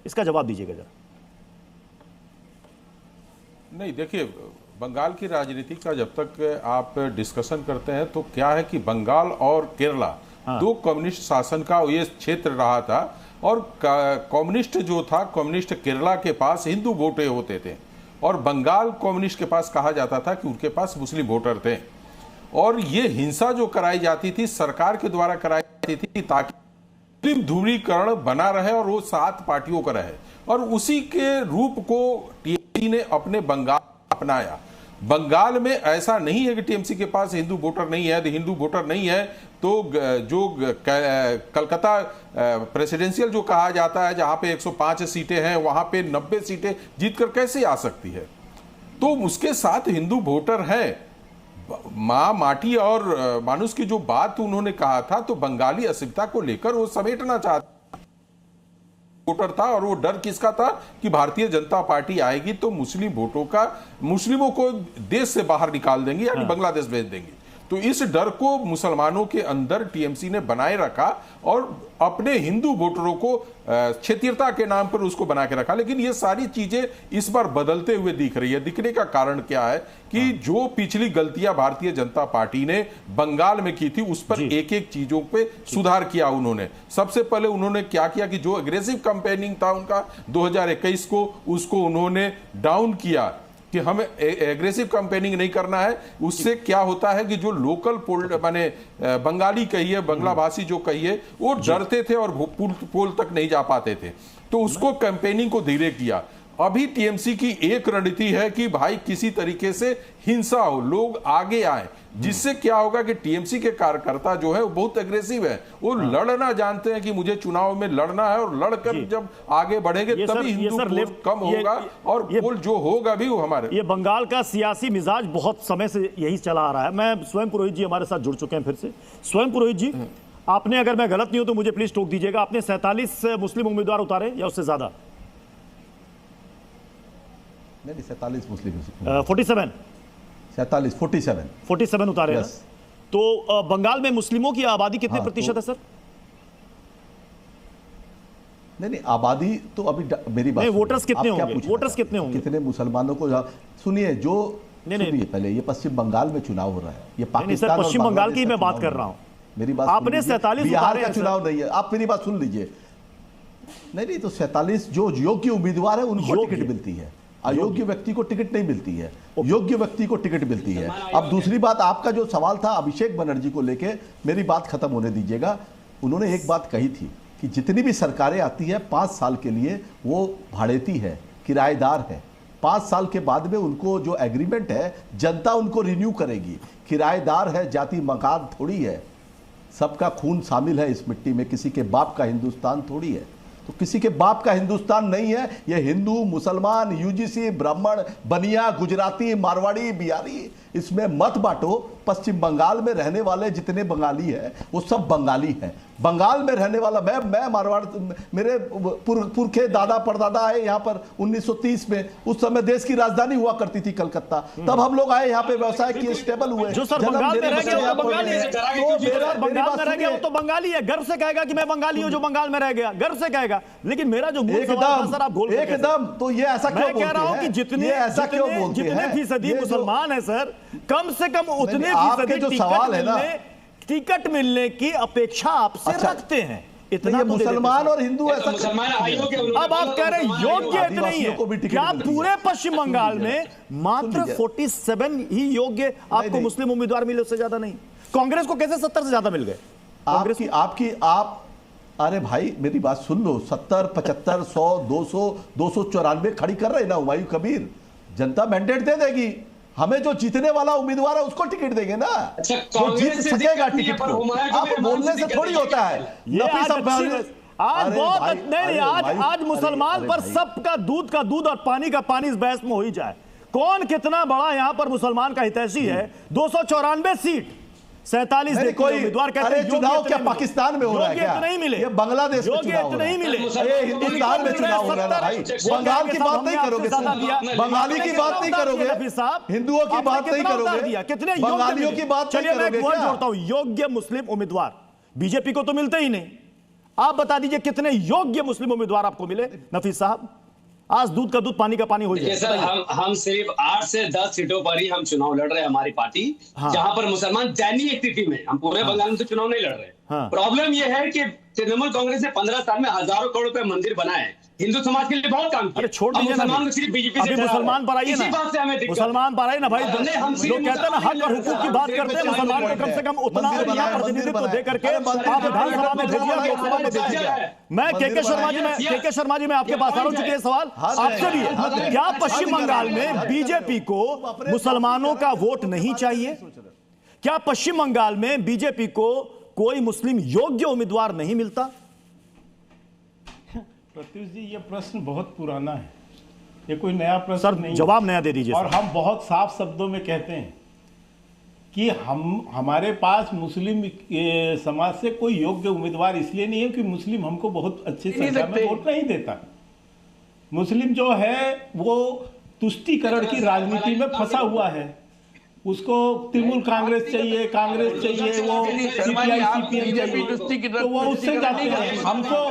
[SPEAKER 1] इसका जवाब दीजिएगा जरा।
[SPEAKER 11] नहीं, देखिए बंगाल की राजनीति का जब तक आप डिस्कशन करते हैं तो क्या है कि बंगाल और केरला दो कम्युनिस्ट शासन का ये क्षेत्र रहा था, और कम्युनिस्ट जो था, कम्युनिस्ट केरला के पास हिंदू वोटे होते थे, और बंगाल कम्युनिस्ट के पास कहा जाता था कि उनके पास मुस्लिम वोटर थे। और ये हिंसा जो कराई जाती थी सरकार के द्वारा कराई जाती थी ताकि मुस्लिम ध्रुवीकरण बना रहे और वो 7 पार्टियों का रहे, और उसी के रूप को टीएमसी ने अपने बंगाल अपनाया। बंगाल में ऐसा नहीं है कि टीएमसी के पास हिंदू वोटर नहीं है। हिंदू वोटर नहीं है तो जो कलकत्ता प्रेसिडेंशियल जो कहा जाता है, जहां पे 105 सीटें हैं, वहां पे 90 सीटें जीतकर कैसे आ सकती है? तो उसके साथ हिंदू वोटर है। माँ माटी और मानुष की जो बात उन्होंने कहा था, तो बंगाली अस्मिता को लेकर वो समेटना चाहता वोटर था, और वो डर किसका था कि भारतीय जनता पार्टी आएगी तो मुस्लिम वोटों का, मुस्लिमों को देश से बाहर निकाल देंगे, यानी बांग्लादेश भेज देंगे। तो इस डर को मुसलमानों के अंदर टीएमसी ने बनाए रखा और अपने हिंदू वोटरों को क्षेत्रीयता के नाम पर उसको बना के रखा। लेकिन ये सारी चीजें इस बार बदलते हुए दिख रही है। दिखने का कारण क्या है कि जो पिछली गलतियां भारतीय जनता पार्टी ने बंगाल में की थी उस पर एक एक चीजों पे सुधार किया उन्होंने। सबसे पहले उन्होंने क्या किया कि जो एग्रेसिव कैंपेनिंग था उनका 2021 को, उसको उन्होंने डाउन किया कि हमें एग्रेसिव कैंपेनिंग नहीं करना है। उससे क्या होता है कि जो लोकल माने बंगाली कहिए, बांग्ला भाषी जो कहिए, वो डरते थे और पोल तक नहीं जा पाते थे, तो उसको कैंपेनिंग को धीरे किया। अभी टीएमसी की एक रणनीति है कि भाई किसी तरीके से हिंसा हो, लोग आगे आए, जिससे क्या होगा कि टीएमसी के कार्यकर्ता जो है वो बहुत एग्रेसिव है, वो लड़ना जानते हैं कि मुझे चुनाव में लड़ना है और लड़कर जब आगे बढ़ेंगे तभी हिंदू वोट कम होगा और पोल जो होगा भी वो हमारे।
[SPEAKER 1] ये बंगाल का सियासी मिजाज बहुत समय से यही चला आ रहा है। मैं स्वयं पुरोहित जी हमारे साथ जुड़ चुके हैं फिर से। स्वयं पुरोहित जी, आपने, अगर मैं गलत नहीं हूं तो मुझे प्लीज टोक दीजिएगा, आपने 47 मुस्लिम उम्मीदवार उतारे या उससे ज्यादा?
[SPEAKER 7] नहीं, 47 मुस्लिम
[SPEAKER 1] 47 उतारे हैं। तो बंगाल में मुस्लिमों की आबादी कितने प्रतिशत है सर?
[SPEAKER 7] नहीं, आबादी तो अभी मेरी बात,
[SPEAKER 1] वोटर्स कितने होंगे? वोटर्स कितने होंगे?
[SPEAKER 7] कितने मुसलमानों को सुनिए, जो सुनिए पहले, ये पश्चिम बंगाल में चुनाव हो रहा है, ये पाकिस्तान
[SPEAKER 1] पश्चिम बंगाल की मैं बात कर रहा हूं।
[SPEAKER 7] मेरी बात
[SPEAKER 1] आपने 47
[SPEAKER 7] बिहार का चुनाव नहीं है, आप मेरी बात सुन लीजिए। नहीं, तो 47 जो योग्य उम्मीदवार है उनको टिकट मिलती है, अयोग्य व्यक्ति को टिकट नहीं मिलती है, योग्य व्यक्ति को टिकट मिलती है। अब दूसरी बात, आपका जो सवाल था अभिषेक बनर्जी को लेके, मेरी बात खत्म होने दीजिएगा। उन्होंने एक बात कही थी कि जितनी भी सरकारें आती है 5 साल के लिए वो भाड़ेती है, किराएदार है। 5 साल के बाद में उनको जो एग्रीमेंट है जनता उनको रिन्यू करेगी। किराएदार है, जाति मकान थोड़ी है, सबका खून शामिल है इस मिट्टी में, किसी के बाप का हिंदुस्तान थोड़ी है। तो किसी के बाप का हिंदुस्तान नहीं है ये। हिंदू, मुसलमान, यूजीसी, ब्राह्मण, बनिया, गुजराती, मारवाड़ी, बिहारी, इसमें मत बांटो। पश्चिम बंगाल में रहने वाले जितने बंगाली हैं वो सब बंगाली हैं। बंगाल में रहने वाला मैं मारवाड़, मेरे पुरखे दादा परदादा आए यहाँ पर 1930 में, उस समय देश की राजधानी हुआ करती थी कलकत्ता, तब हम लोग आए यहाँ पे, व्यवसाय किए, स्टेबल हुए।
[SPEAKER 1] जो सर बंगाल में रह गया वो तो बंगाली है, बंगाल में रह गया वो तो बंगाली है, गर्व से कहेगा कि मैं बंगाली हूँ जो बंगाल में रह गया, गर्व से कहेगा। लेकिन मेरा जो मूल सवाल था सर, आप गोल
[SPEAKER 7] एकदम, तो ये ऐसा क्यों बोलते हैं?
[SPEAKER 1] मैं कह रहा हूँ कि जितने फीसदी मुसलमान है सर, कम से कम उतने फीसदी टिकट मिलने की अपेक्षा आपसे रखते हैं। इतना
[SPEAKER 7] मुसलमान और हिंदू ऐसा,
[SPEAKER 1] अब आप कह रहे हैं योग्य नहीं है, क्या पूरे पश्चिम बंगाल में मात्र 47 ही योग्य आपको मुस्लिम उम्मीदवार मिले, उससे ज्यादा नहीं? कांग्रेस को कैसे 70 से ज्यादा मिल गए?
[SPEAKER 7] आप अरे भाई मेरी बात सुन लो, 70, 75, 100, 200, 294 खड़ी कर रहे ना हुमायूं कबीर, जनता मैंडेट दे देगी। हमें जो जीतने वाला उम्मीदवार है उसको टिकट देंगे ना, जो जीत सकेगा टिकट को। आप बोलने से थोड़ी होता है।
[SPEAKER 1] आज मुसलमान पर सबका दूध का दूध और पानी का पानी इस बहस में हो ही जाए। कौन कितना बड़ा यहां पर मुसलमान का हितैषी है? 294 सीट, 47 उम्मीदवार कहते हैं।
[SPEAKER 7] चुनाव क्या पाकिस्तान में हो रहा है क्या?
[SPEAKER 1] नहीं मिले,
[SPEAKER 7] ये बांग्लादेश में चुनाव
[SPEAKER 1] नहीं मिले,
[SPEAKER 7] हिंदुस्तान में चुनाव हो रहा है भाई। बंगाल की बात नहीं करोगे, बंगाली की बात नहीं करोगे, हिंदुओं की बात नहीं करोगे,
[SPEAKER 1] कितने
[SPEAKER 7] बंगालियों की बात नहीं करोगे।
[SPEAKER 1] मैं जोड़ता हूं, योग्य मुस्लिम उम्मीदवार बीजेपी को तो मिलते ही नहीं। आप बता दीजिए कितने योग्य मुस्लिम उम्मीदवार आपको मिले नफीस साहब? आज दूध का दूध पानी का पानी हो जाए।
[SPEAKER 8] सर हम सिर्फ 8 से 10 सीटों पर ही हम चुनाव लड़ रहे हैं, हमारी पार्टी, जहां पर मुसलमान दयनीय स्थिति में, हम पूरे बंगाल में तो चुनाव नहीं लड़ रहे। प्रॉब्लम यह है कि तृणमूल कांग्रेस ने 15 साल में हजारों करोड़ रुपए मंदिर बनाए, हिंदू समाज के लिए बहुत काम किया।
[SPEAKER 1] छोड़ दीजिए ना, मुसलमान पर आइए ना, मुसलमान पर आइए ना भाई। लोग कहते हैं ना हक और हुकूक की बात करते हैं, मुसलमान को कम से कम उतना प्रतिनिधित्व दे करके आप विधानसभा में भेजिए, लोकसभा में भेजिए। मैं के शर्मा जी मैं आपके पास आ रहा हूं, चूंकि ये सवाल आपसे भी है। क्या पश्चिम बंगाल में बीजेपी को मुसलमानों का वोट नहीं चाहिए? क्या पश्चिम बंगाल में बीजेपी को कोई मुस्लिम योग्य उम्मीदवार नहीं मिलता?
[SPEAKER 4] प्रत्युष जी, ये प्रश्न बहुत पुराना है, ये कोई नया प्रश्न नहीं।
[SPEAKER 1] जवाब नया दे दीजिए।
[SPEAKER 4] और हम बहुत साफ शब्दों में कहते हैं कि हमारे पास मुस्लिम समाज से कोई योग्य उम्मीदवार इसलिए नहीं है कि मुस्लिम हमको बहुत अच्छी संख्या में वोट नहीं देता। मुस्लिम जो है वो तुष्टीकरण की राजनीति में फंसा हुआ है। उसको तृणमूल कांग्रेस चाहिए, कांग्रेस चाहिए, वो सीपीआई सीपीएम चाहिए, तो वो उससे जाते हैं। हमको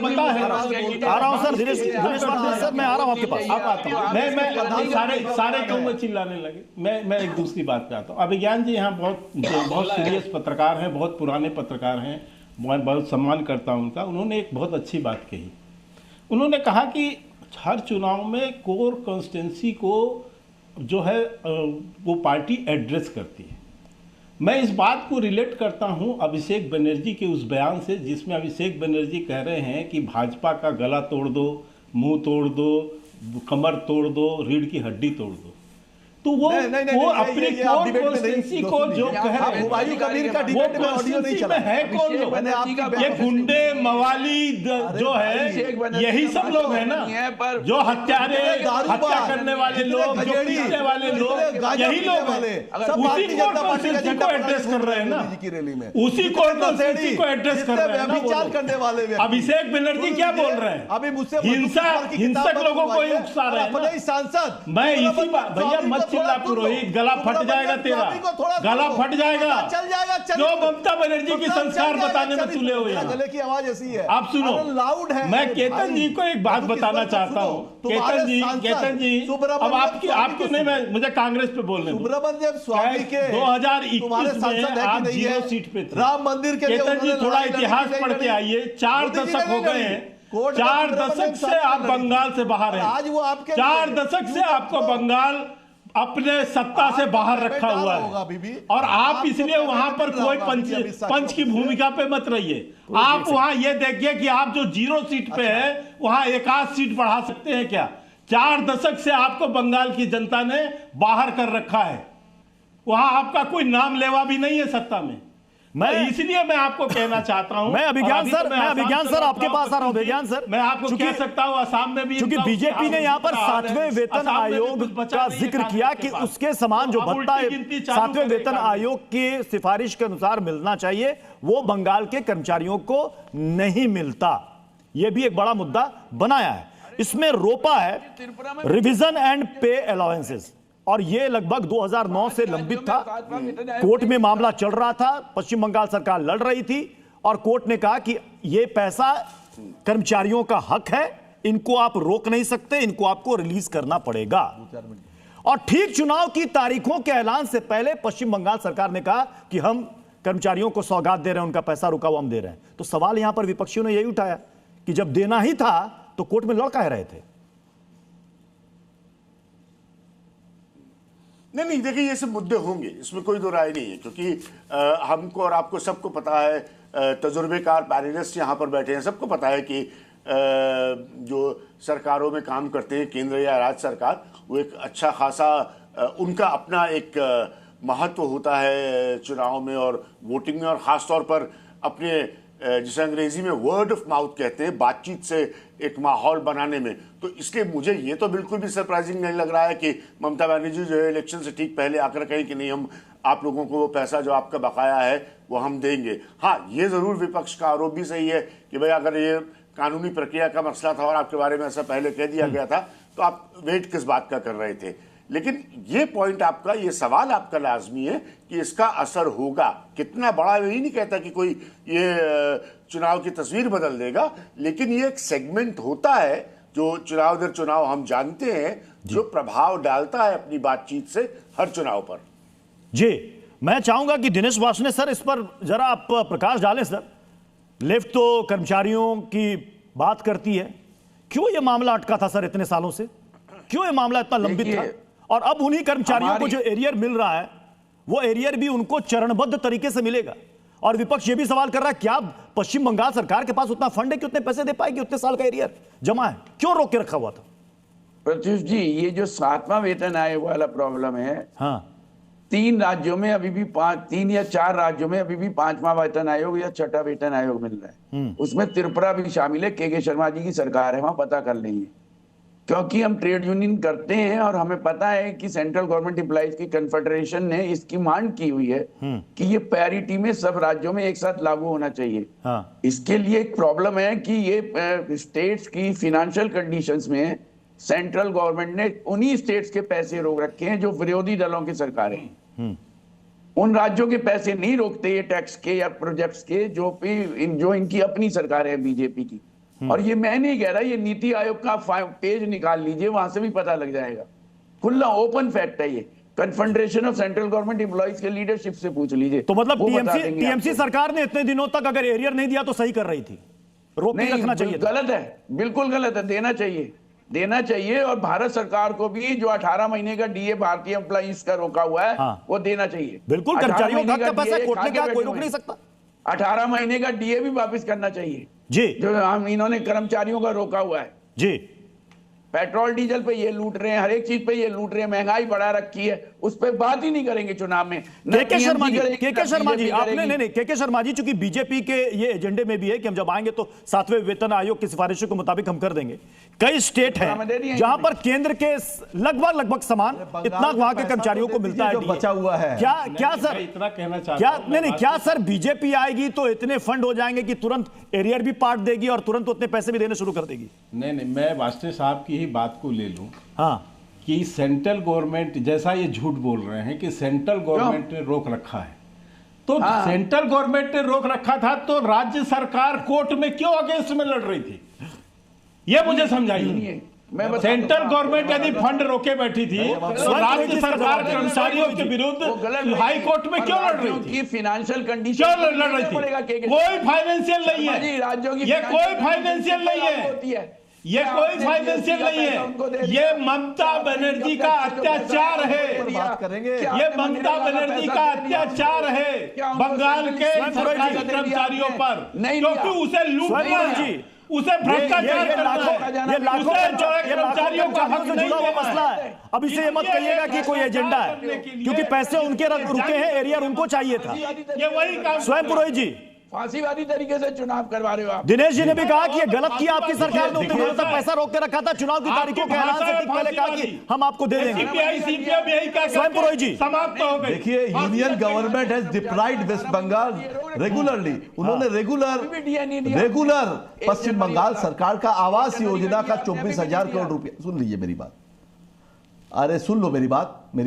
[SPEAKER 4] पता है।
[SPEAKER 1] आ रहा हूं सर, दिनेश सर, मैं आ रहा हूं आपके पास।
[SPEAKER 4] आप आता हूं। मैं सारे क्यों में चिल्लाने लगे। मैं एक दूसरी बात पे आता हूँ। अभिज्ञान जी यहाँ बहुत सीरियस पत्रकार हैं, बहुत पुराने पत्रकार हैं, मैं बहुत सम्मान करता हूँ उनका। उन्होंने एक बहुत अच्छी बात कही। उन्होंने कहा कि हर चुनाव में कोर कॉन्स्टिट्यूंसी को जो है वो पार्टी एड्रेस करती है। मैं इस बात को रिलेट करता हूं अभिषेक बनर्जी के उस बयान से, जिसमें अभिषेक बनर्जी कह रहे हैं कि भाजपा का गला तोड़ दो, मुंह तोड़ दो, कमर तोड़ दो, रीढ़ की हड्डी तोड़ दो। तो वो अपनी कोर कॉन्स्टिट्यूंसी को जो कह रहे हैं,
[SPEAKER 7] हुमायूं कबीर का डिबेट में ऑडियो नहीं चला
[SPEAKER 4] है कौन लोग? ये गुंडे मवाली जो है, यही सब लोग हैं ना, जो हत्यारे, हत्या करने वाले लोग, जो पीटने वाले लोग, यही लोग हैं। उसी कोर कॉन्स्टिट्यूंसी को एड्रेस कर रहे हैं ना, उसी कोर कॉन्स्टिट्यूंसी को एड्रेस कर रहे हैं ना
[SPEAKER 7] करने वाले।
[SPEAKER 4] अभिषेक बनर्जी क्या बोल रहे हैं?
[SPEAKER 7] अभी मुझसे
[SPEAKER 4] हिंसक लोगों को ही उकसा रहे हैं।
[SPEAKER 7] सांसद
[SPEAKER 4] मैं इसी बात, भैया मत चिल्ला पुरोहित, गला फट जाएगा तेरा, गला फट जाएगा।
[SPEAKER 7] चल जाएगा।
[SPEAKER 4] जो ममता बनर्जी की संस्कार बताने में तुले हुए हैं।
[SPEAKER 7] गले की आवाज ऐसी है।
[SPEAKER 4] आप सुनो,
[SPEAKER 7] लाउड है।
[SPEAKER 4] मैं केतन जी को एक बात बताना चाहता हूँ। केतन जी अब आपकी नहीं, मुझे कांग्रेस पे बोलने दो।
[SPEAKER 7] सुब्रमण्यम स्वामी के
[SPEAKER 4] 2021 में आप 0 सीट पे थे।
[SPEAKER 7] राम मंदिर के लिए
[SPEAKER 4] केतन जी थोड़ा इतिहास पढ़ के आइए। 4 दशक हो गए हैं, 4 दशक से आप बंगाल से बाहर हैं।
[SPEAKER 7] आज वो आपके
[SPEAKER 4] 4 दशक से आपको बंगाल अपने सत्ता से बाहर रखा हुआ है, और आप इसलिए वहां पर कोई पंच की भूमिका पे मत रहिए। आप वहां ये देखिए कि आप जो 0 सीट पे है वहां 1 सीट बढ़ा सकते हैं क्या? 4 दशक से आपको बंगाल की जनता ने बाहर कर रखा है, वहां आपका कोई नाम लेवा भी नहीं है सत्ता में। इसलिए मैं आपको कहना चाहता हूं।
[SPEAKER 1] मैं अभिज्ञान सर आपके पास आ रहा हूं। अभिज्ञान सर,
[SPEAKER 4] मैं आपको कह सकता हूं असम में भी,
[SPEAKER 1] क्योंकि बीजेपी ने यहां पर 7वें वेतन आयोग का जिक्र किया कि उसके समान जो भत्ता 7वें वेतन आयोग की सिफारिश के अनुसार मिलना चाहिए, वो बंगाल के कर्मचारियों को नहीं मिलता। यह भी एक बड़ा मुद्दा बनाया है। इसमें रोपा है रिविजन एंड पे अलाउंसेस, और यह लगभग 2009 से लंबित था। कोर्ट में मामला चल रहा था, पश्चिम बंगाल सरकार लड़ रही थी, और कोर्ट ने कहा कि यह पैसा कर्मचारियों का हक है, इनको आप रोक नहीं सकते, इनको आपको रिलीज करना पड़ेगा। और ठीक चुनाव की तारीखों के ऐलान से पहले पश्चिम बंगाल सरकार ने कहा कि हम कर्मचारियों को सौगात दे रहे हैं, उनका पैसा रुका हुआ हम दे रहे हैं। तो सवाल यहां पर विपक्षियों ने यही उठाया कि जब देना ही था तो कोर्ट में लड़ काहे रहे थे?
[SPEAKER 9] नहीं, देखिए ये सब मुद्दे होंगे, इसमें कोई दो राय नहीं है, क्योंकि हमको और आपको सबको पता है, तजुर्बेकार पैनलिस्ट यहाँ पर बैठे हैं, सबको पता है कि जो सरकारों में काम करते हैं, केंद्र या राज्य सरकार, वो एक अच्छा खासा उनका अपना एक महत्व होता है चुनाव में और वोटिंग में, और ख़ास तौर पर अपने जिसे अंग्रेजी में वर्ड ऑफ माउथ कहते हैं, बातचीत से एक माहौल बनाने में। तो इसलिए मुझे ये तो बिल्कुल भी सरप्राइजिंग नहीं लग रहा है कि ममता बनर्जी जो है इलेक्शन से ठीक पहले आकर कहें कि नहीं, हम आप लोगों को वो पैसा जो आपका बकाया है वो हम देंगे। हाँ, ये ज़रूर विपक्ष का आरोप भी सही है कि भाई अगर ये कानूनी प्रक्रिया का मसला था और आपके बारे में ऐसा पहले कह दिया गया था, तो आप वेट किस बात का कर रहे थे। लेकिन ये पॉइंट आपका, ये सवाल आपका लाजमी है कि इसका असर होगा कितना बड़ा। यही नहीं कहता कि कोई ये चुनाव की तस्वीर बदल देगा, लेकिन ये एक सेगमेंट होता है जो चुनाव दर चुनाव हम जानते हैं, जो प्रभाव डालता है अपनी बातचीत से हर चुनाव पर।
[SPEAKER 1] जी, मैं चाहूंगा कि दिनेश वासने सर इस पर जरा आप प्रकाश डालें। सर, लेफ्ट तो कर्मचारियों की बात करती है, क्यों ये मामला अटका था सर इतने सालों से? क्यों ये मामला इतना लंबित था? और अब उन्हीं कर्मचारियों को जो एरियर मिल रहा है, वो एरियर भी उनको चरणबद्ध तरीके से मिलेगा। और विपक्ष ये भी सवाल कर रहा है, क्या पश्चिम बंगाल सरकार के पास उतना फंड है कि उतने पैसे दे पाएगी? उतने साल का एरियर जमा है, क्यों रोक के रखा हुआ था?
[SPEAKER 6] प्रत्युष जी, ये जो 7वां वेतन आयोग वाला प्रॉब्लम है,
[SPEAKER 1] हाँ,
[SPEAKER 6] 3 राज्यों में अभी भी 3 या 4 राज्यों में अभी भी 5वां वेतन आयोग या 6ठा वेतन आयोग मिल रहा है। उसमें त्रिपुरा भी शामिल है, के शर्मा जी की सरकार है, वहां पता कर लेंगे। क्योंकि हम ट्रेड यूनियन करते हैं और हमें पता है कि सेंट्रल गवर्नमेंट एम्प्लॉइज की कन्फेडरेशन ने इसकी मांग की हुई है कि ये पैरिटी में सब राज्यों में एक साथ लागू होना चाहिए।
[SPEAKER 1] हाँ।
[SPEAKER 6] इसके लिए एक प्रॉब्लम है कि ये स्टेट्स की फिनेंशियल कंडीशंस में सेंट्रल गवर्नमेंट ने उन्हीं स्टेट्स के पैसे रोक रखे हैं जो विरोधी दलों की सरकारें हैं। उन राज्यों के पैसे नहीं रोकते ये टैक्स के या प्रोजेक्ट्स के जो इनकी अपनी सरकार है बीजेपी की। और ये मैं नहीं कह रहा, ये नीति आयोग का पेज निकाल लीजिए, वहां से भी पता लग जाएगा। खुला ओपन फैक्ट है ये। Confederation of central government employees के लीडरशिप से पूछ लीजिए।
[SPEAKER 1] तो मतलब
[SPEAKER 6] वो बता देंगे
[SPEAKER 1] टीएमसी
[SPEAKER 6] आपको।
[SPEAKER 1] सरकार ने इतने दिनों तक अगर एरियर नहीं दिया तो सही कर रही थी, रोक के रखना चाहिए था।
[SPEAKER 6] गलत है, बिल्कुल गलत है। देना चाहिए और भारत सरकार को भी जो 18 महीने का डीए भारतीय एम्प्लॉइज का रोका हुआ है वो देना चाहिए।
[SPEAKER 1] बिल्कुल, कर्मचारियों का पैसा कोटने का कोई रोक नहीं सकता।
[SPEAKER 6] 18 महीने का डीए भी वापस करना चाहिए
[SPEAKER 1] जी,
[SPEAKER 6] जो हम इन्होंने कर्मचारियों का रोका हुआ है
[SPEAKER 1] जी।
[SPEAKER 6] पेट्रोल डीजल पे ये लूट रहे हैं, हर एक चीज पे ये लूट रहे हैं, महंगाई बढ़ा रखी है, उस पे बात ही नहीं करेंगे चुनाव में।
[SPEAKER 1] केके शर्मा जी आपने नहीं केके शर्मा जी, चूंकि बीजेपी के ये एजेंडे में भी है कि हम जब आएंगे तो 7वें वेतन आयोग की सिफारिशों के मुताबिक हम कर देंगे। कई स्टेट हैं जहां पर केंद्र के लगभग समान इतना वहां के कर्मचारियों को मिलता है,
[SPEAKER 7] बचा हुआ है।
[SPEAKER 1] क्या सर
[SPEAKER 4] इतना कहना चाहता हूं,
[SPEAKER 1] क्या सर बीजेपी आएगी तो इतने फंड हो जाएंगे कि तुरंत एरियर भी पार्ट देगी और तुरंत उतने पैसे भी देने शुरू कर देगी?
[SPEAKER 4] नहीं, मैं वाजपेयी साहब की ही बात को ले लूं कि सेंट्रल गवर्नमेंट, जैसा ये झूठ बोल रहे हैं कि सेंट्रल गवर्नमेंट ने रोक रखा है, तो सेंट्रल गवर्नमेंट ने रोक रखा था तो राज्य सरकार कोर्ट में क्यों अगेंस्ट में लड़ रही थी? ये मुझे समझाइए। सेंट्रल गवर्नमेंट यदि फंड रोके बैठी थी तो राज्य सरकार कर्मचारियों के विरुद्ध हाई कोर्ट में क्यों लड़ रही थी?
[SPEAKER 6] फाइनेंशियल कंडीशन
[SPEAKER 4] क्यों लड़ रही थी? कोई फाइनेंशियल नहीं है, ये कोई फाइनेंशियल नहीं है, ये कोई फाइनेंशियल नहीं है, ये ममता बनर्जी का अत्याचार है। ये ममता बनर्जी का अत्याचार है बंगाल के सरकारी कर्मचारियों पर, क्योंकि उसे लूटना है, उसे भ्रष्टाचार करना है,
[SPEAKER 1] ये लाखों कर्मचारियों का हक नहीं है मसला है। अब इसे ये मत कहिएगा कि कोई एजेंडा है, क्योंकि पैसे उनके रुके हैं, एरियर उनको चाहिए था।
[SPEAKER 4] ये वही काम।
[SPEAKER 1] स्वयं पुरोहित जी,
[SPEAKER 6] फांसीवादी तरीके से चुनाव करवा रहे हो आप।
[SPEAKER 1] दिनेश जी ने भी कहा कि ये गलत किया आपकी सरकार ने, उतने दिनों तक पैसा रोक के रखा था, चुनाव की तारीखों के ऐलान से ठीक पहले कहा कि हम आपको दे देंगे। स्वयं पुरोहित जी,
[SPEAKER 4] समाप्त हो गई।
[SPEAKER 7] देखिए, union government has deprived West Bengal regularly. उन्होंने रेगुलर पश्चिम बंगाल सरकार का आवास योजना का 24,000 करोड़ रुपया, सुन लीजिए मेरी बात, अरे सुन लो मेरी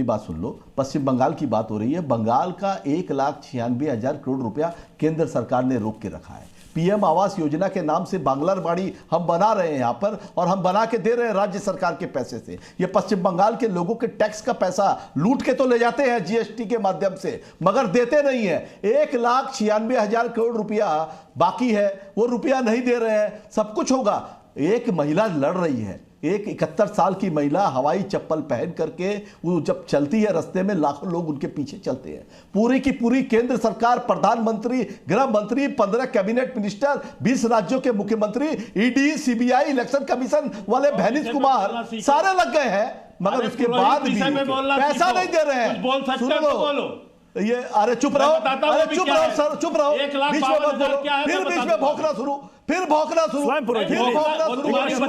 [SPEAKER 7] बात सुन लो। पश्चिम बंगाल की बात हो रही है। बंगाल का 1,96,000 करोड़ रुपया केंद्र सरकार ने रोक के रखा है। पीएम आवास योजना के नाम से बांग्लार बाड़ी हम बना रहे हैं यहां पर, और हम बना के दे रहे हैं राज्य सरकार के पैसे से। ये पश्चिम बंगाल के लोगों के टैक्स का पैसा लूट के तो ले जाते हैं जीएसटी के माध्यम से, मगर देते नहीं है। 1,96,000 करोड़ रुपया बाकी है, वो रुपया नहीं दे रहे हैं। सब कुछ होगा। एक महिला लड़ रही है, एक 71 साल की महिला हवाई चप्पल पहन करके वो जब चलती है रास्ते में, लाखों लोग उनके पीछे चलते हैं। पूरी की पूरी केंद्र सरकार, प्रधानमंत्री, गृह मंत्री, 15 कैबिनेट मिनिस्टर, 20 राज्यों के मुख्यमंत्री, ईडी, सीबीआई, इलेक्शन कमीशन वाले भैनिस कुमार सारे लग गए हैं, मगर उसके बाद भी पैसा नहीं दे रहे हैं। सुन लो ये, अरे चुप रहो, अरे चुप रहो सर, चुप रहो, बीच में मत बोलो, फिर बीच में भौंकना शुरू, फिर भौंकना शुरू, फिर भौंकना शुरू,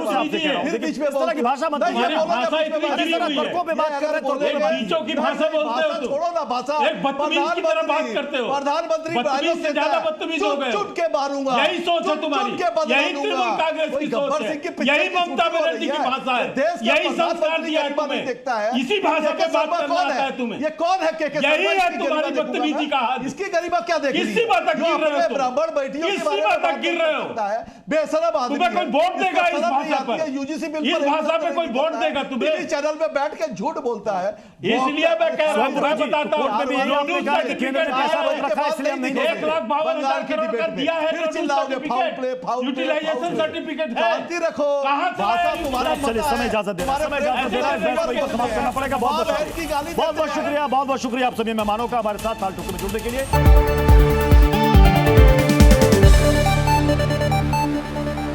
[SPEAKER 7] फिर बीच में बोलो की भाषा मत बोलो, तर्कों पे बात कर रहे हो,
[SPEAKER 11] बीचों की भाषा बोलते हो,
[SPEAKER 7] छोड़ो ना भाषा,
[SPEAKER 11] एक बदतमीज की तरह बात करते हो,
[SPEAKER 7] प्रधानमंत्री
[SPEAKER 11] बदतमीज से ज्यादा बदतमीज हो गए,
[SPEAKER 7] चुट के मारूंगा,
[SPEAKER 11] यही सोच है तुम्हारी, यही तृणमूल कांग्रेस की सोच है, यही ममता बनर्जी की भाषा है, यही संस्कार दिया है तुम्हें, इसी भाषा पे बात करना आता है तुम्हें।
[SPEAKER 7] ये कौन है केके?
[SPEAKER 11] यही है तुम्हारी बदतमीजी का हाल।
[SPEAKER 7] इसकी गरिमा क्या देख रही है?
[SPEAKER 11] किसी बात तक गिर रहे हो,
[SPEAKER 7] ब्राह्मण बैठियों के बारे में बात
[SPEAKER 11] गिर रहे हो,
[SPEAKER 7] बेशरम आदमी।
[SPEAKER 11] तुम्हें कोई वोट देगा इस भाषा पर?
[SPEAKER 7] यूजीसी बिल
[SPEAKER 11] इस भाषा पे कोई वोट देगा तुम्हें?
[SPEAKER 7] टीवी चैनल पे बैठ के झूठ बोलता है,
[SPEAKER 11] इसलिए मैं कह रहा हूं, मैं बताता हूं, 1,52,000 करोड़ का दिया है,
[SPEAKER 7] फिर चिल्लाओगे फाउल प्ले,
[SPEAKER 11] यूटिलाइजेशन सर्टिफिकेट है,
[SPEAKER 7] शांति रखो, भाषा तुम्हारा।
[SPEAKER 1] चलिए समय इजाजत दे रहा है, समाप्त करना पड़ेगा। बहुत बहुत शुक्रिया आप सभी मेहमानों का हमारे साथ ताल ठोक में जुड़ने के लिए।